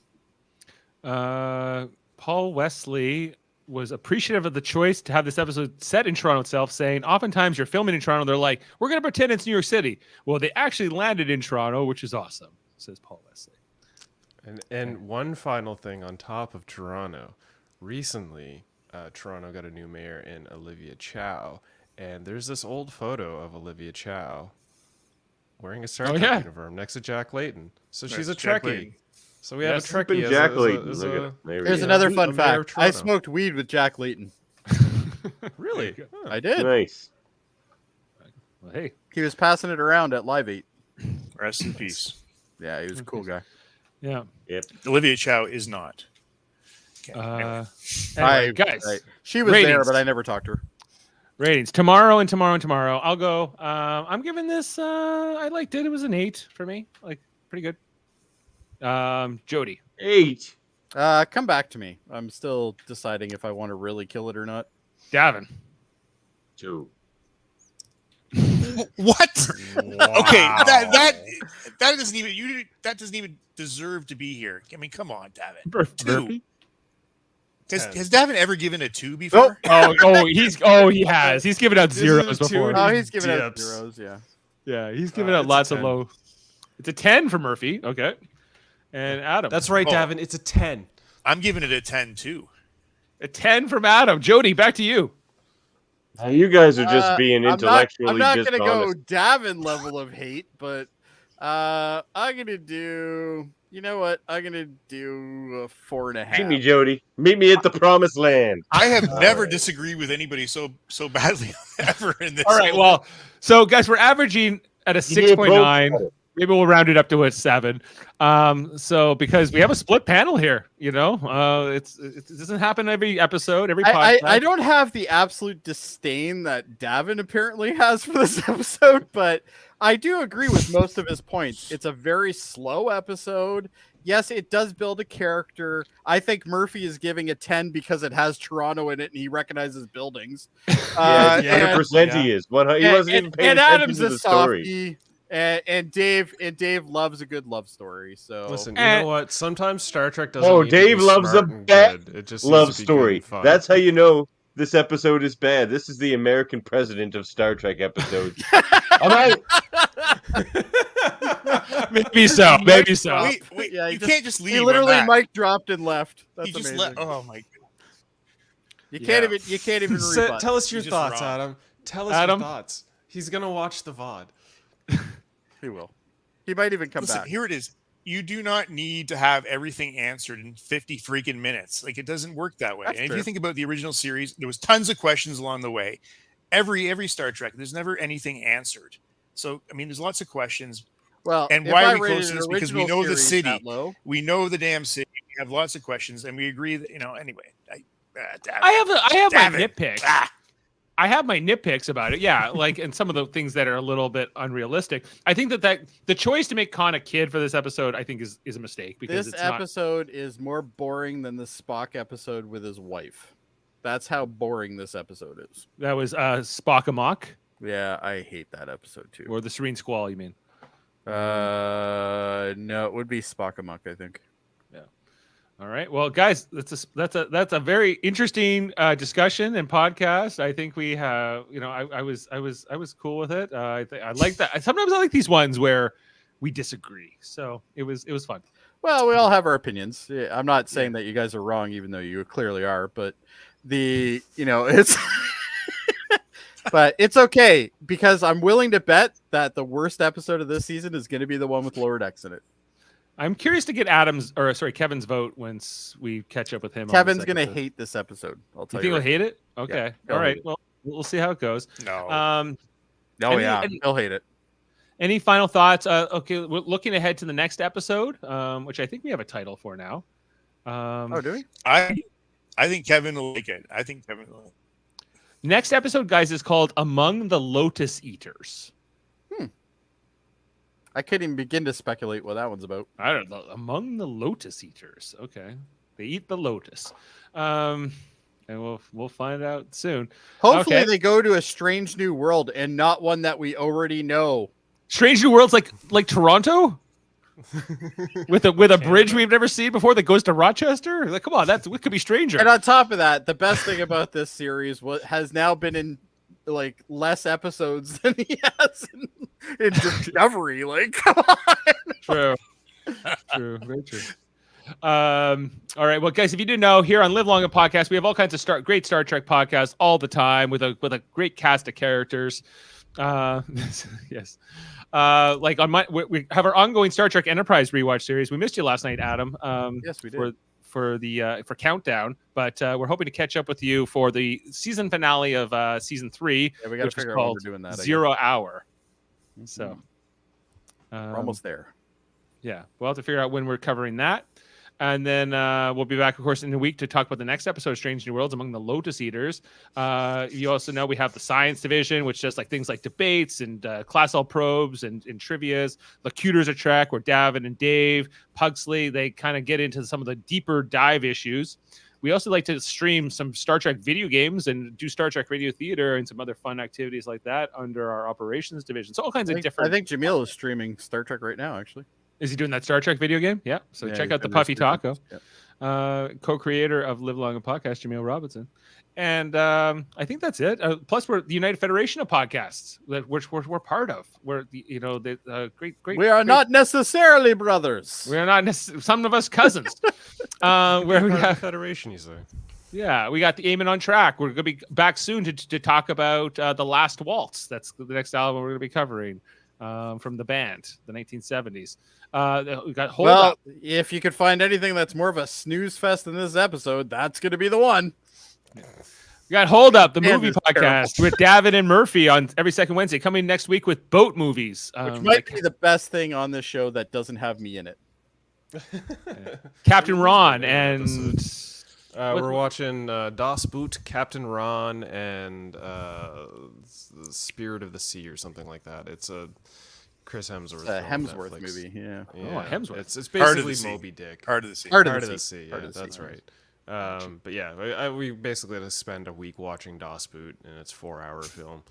Paul Wesley was appreciative of the choice to have this episode set in Toronto itself, saying, oftentimes you're filming in Toronto, they're like, we're going to pretend it's New York City. Well, they actually landed in Toronto, which is awesome, says Paul Wesley. And one final thing on top of Toronto. Recently, Toronto got a new mayor in Olivia Chow. And there's this old photo of Olivia Chow wearing a Star Trek uniform next to Jack Layton. So she's a Trekkie. So we have a Trekkie as Jack a- Layton. as a- Look at it. There we Here's go. another a fun mayor of fact. I Toronto. smoked weed with Jack Layton. Really? Huh. I did. Nice. Well, hey, He was passing it around at Live 8. Rest in peace. Yeah, he was a cool guy. yeah. Olivia Chow is not. Okay, anyway. Anyway, guys, She was there, ratings. but I never talked to her. Ratings tomorrow and tomorrow and tomorrow. I'll go. I'm giving this. I liked it. It was an 8 for me. Like pretty good. Jody. 8. Come back to me. I'm still deciding if I want to really kill it or not. Davin. 2. What? Okay, that doesn't even deserve to be here. I mean, come on, Davin. 2. Has Davin ever given a 2 before? He has. He's given out This is zeros a 2 before. and Oh, he's giving out Dips. zeros, yeah. Yeah, he's given out it's a lots of 10. low. It's a 10 for Murphy. Okay. And Adam. That's right, Oh. Davin. It's a 10. I'm giving it a 10 too. a 10 from Adam. Jody, back to you. You guys are just being intellectually I'm not dishonest. gonna go Davin level of hate, but I'm gonna do. You know what? I'm gonna do a 4.5. Meet me, Jody. Meet me at the promised land. I have never disagreed with anybody so badly ever in this. All right. Well, so guys, we're averaging at a 6.9. Maybe we'll round it up to a 7. So because we have a split panel here, you know, it doesn't happen every episode, every podcast. I don't have the absolute disdain that Davin apparently has for this episode, but I do agree with most of his points. It's a very slow episode. Yes, it does build a character. I think Murphy is giving a 10 because it has Toronto in it and he recognizes buildings. Yeah, 100% he is. He wasn't even paying and attention Adam's to a the story. softie. And Dave loves a good love story. So Listen, you know what? Sometimes Star Trek doesn't. Oh, need to Dave be loves a smart and bad good. It just love needs to be good story. and fun. That's how you know this episode is bad. This is the American president of Star Trek episodes. All right. Maybe so. Maybe so. Wait, Yeah, you can't just leave. he on literally that. mic dropped and left. That's He just amazing. oh my god. You can't even rebut. Tell us your He's just thoughts, wrong. Adam. Tell us Adam? your thoughts. He's gonna watch the VOD. He will. He might even come Listen, back. here it is. You do not need to have everything answered in 50 freaking minutes. Like, it doesn't work that way. That's and if true. you think about the original series, there was tons of questions along the way. Every Star Trek, there's never anything answered. So, I mean, there's lots of questions. Well, And if why I are we rated close to an this? Because we original know the series city. that low, We know the damn city. We have lots of questions, and we agree that anyway. I have my Davan. nitpicks. Ah. I have my nitpicks about it. Yeah, like and some of the things that are a little bit unrealistic. I think that the choice to make Khan a kid for this episode, I think, is a mistake because this it's not. episode is more boring than the Spock episode with his wife. That's how boring this episode is. That was Spock Amok Yeah, I hate that episode too. or the Serene Squall. You mean? No, it would be Spock Amok, I think. All right. Well, guys, that's a very interesting discussion and podcast. I think we have, I was cool with it. I like that. Sometimes I like these ones where we disagree. So it was fun. Well, we all have our opinions. Yeah, I'm not saying that you guys are wrong, even though you clearly are. But it's, but it's okay because I'm willing to bet that the worst episode of this season is going to be the one with Lower Decks in it. I'm curious to get Kevin's vote once we catch up with him. Kevin's going to hate this episode. I'll tell you. You think he'll hate it? Okay. Yeah, all right. Well, we'll see how it goes. No. He'll hate it. Any final thoughts? Okay, we're looking ahead to the next episode, which I think we have a title for now. Do we? I think Kevin will like it. Next episode, guys, is called Among the Lotus Eaters. I couldn't even begin to speculate what that one's about. I don't know. Among the Lotus Eaters. Okay. They eat the lotus. And we'll find out soon. Hopefully they go to a strange new world and not one that we already know. Strange new worlds like Toronto? with a bridge we've never seen before that goes to Rochester? Like, come on, it could be stranger. And on top of that, the best thing about this series has now been in like less episodes than he has in Discovery. Like, come on. True, very true. All right, well, guys, if you didn't know, here on Live Long and Podcast, we have all kinds of great Star Trek podcasts all the time with a great cast of characters. Yes. Like we have our ongoing Star Trek Enterprise rewatch series. We missed you last night, Adam. Yes, we did. For Countdown, but we're hoping to catch up with you for the season finale of season 3, yeah, we got to figure out when we're doing that. 0 Hour. Mm-hmm. So we're almost there. Yeah, we'll have to figure out when we're covering that. And then we'll be back, of course, in a week to talk about the next episode of Strange New Worlds, Among the Lotus Eaters. You also know we have the science division, which does things like debates and class L probes and trivias. The Cuters of Trek, where Davan and Dave, Pugsley, they kind of get into some of the deeper dive issues. We also like to stream some Star Trek video games and do Star Trek radio theater and some other fun activities like that under our operations division. So all kinds of different... I think Jaemeel is streaming Star Trek right now, actually. Is he doing that Star Trek video game? Yeah. So check out the Puffy Taco, co-creator of Live Long and Podcast, Jaemeel Robinson. And I think that's it. Plus, we're the United Federation of Podcasts, which we're part of. We're the great. We are not necessarily brothers. We are not some of us cousins. Where we have Federation, you say? Yeah, we got the Aiming on Track. We're going to be back soon to talk about The Last Waltz. That's the next album we're going to be covering from the band, the 1970s. We got Hold Up. If you could find anything that's more of a snooze fest than this episode, that's going to be the one. We got Hold Up, the movie podcast with Davan and Murphy on every second Wednesday, coming next week with boat movies. Which might be the best thing on this show that doesn't have me in it. Captain Ron and... we're watching Das Boot, Captain Ron, and the Spirit of the Sea or something like that. It's a Chris Hemsworth. It's a Hemsworth movie, yeah. Oh, Hemsworth. It's basically Moby Dick. Heart of the Sea. Heart of the Sea. Yeah, that's right. But yeah, we basically had to spend a week watching Das Boot, and it's a 4-hour film.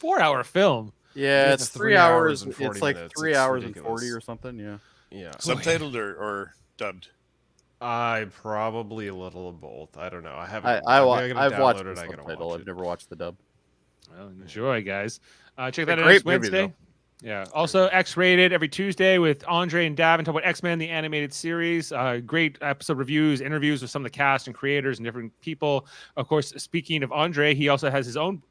4-hour film? Yeah, it's 3 hours. And 40 it's like minutes. 3 It's hours ridiculous. and 40 or something. Yeah. Yeah. Subtitled or dubbed? I probably a little of both. I don't know. I haven't. I've watched the subtitle. I've never watched the dub. Well, enjoy, guys. Check that out great next movie, Wednesday. though. Yeah. Also, X-Rated every Tuesday with Andre and Davan talk about X-Men, the animated series. Great episode reviews, interviews with some of the cast and creators and different people. Of course, speaking of Andre, he also has his own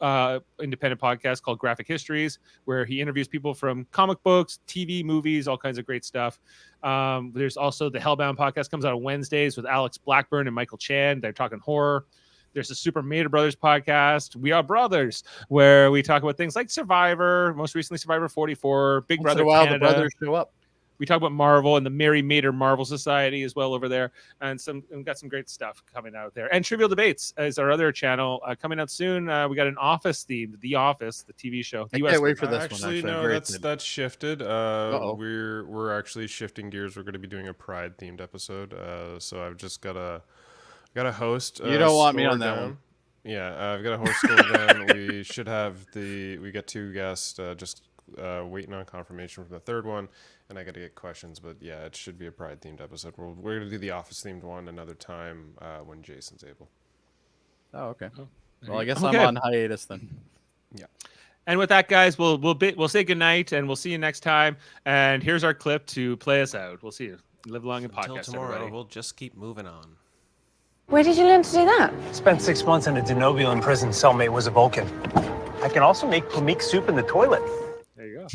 independent podcast called Graphic Histories, where he interviews people from comic books, TV, movies, all kinds of great stuff. There's also the Hellbound podcast, comes out on Wednesdays with Alex Blackburn and Michael Chan. They're talking horror. There's the Super Mater Brothers podcast, We Are Brothers, where we talk about things like Survivor, most recently Survivor 44, Big Once in Brother a while, Canada. the brothers show up. We talk about Marvel and the Mary Mater Marvel Society as well over there, and we've got some great stuff coming out there. And Trivial Debates is our other channel coming out soon. We got an Office themed, The Office, the TV show. I can't wait for this one. Actually, no, that's shifted. We're actually shifting gears. We're going to be doing a Pride themed episode. So I've just got a host. You don't want me on that one. Yeah, I've got a host score down. We should have we get 2 guests. Just waiting on confirmation from the third one, and I got to get questions. But yeah, it should be a Pride themed episode. We're going to do the Office themed one another time when Jason's able. Oh, okay. Well, I guess I'm on hiatus then. Yeah. And with that, guys, we'll say goodnight, and we'll see you next time. And here's our clip to play us out. We'll see you. Live long and podcast. Until tomorrow, everybody. we'll just keep moving on. Where did you learn to do that? Spent 6 months in a Denobulan prison. Cellmate was a Vulcan. I can also make pumik soup in the toilet. There you go.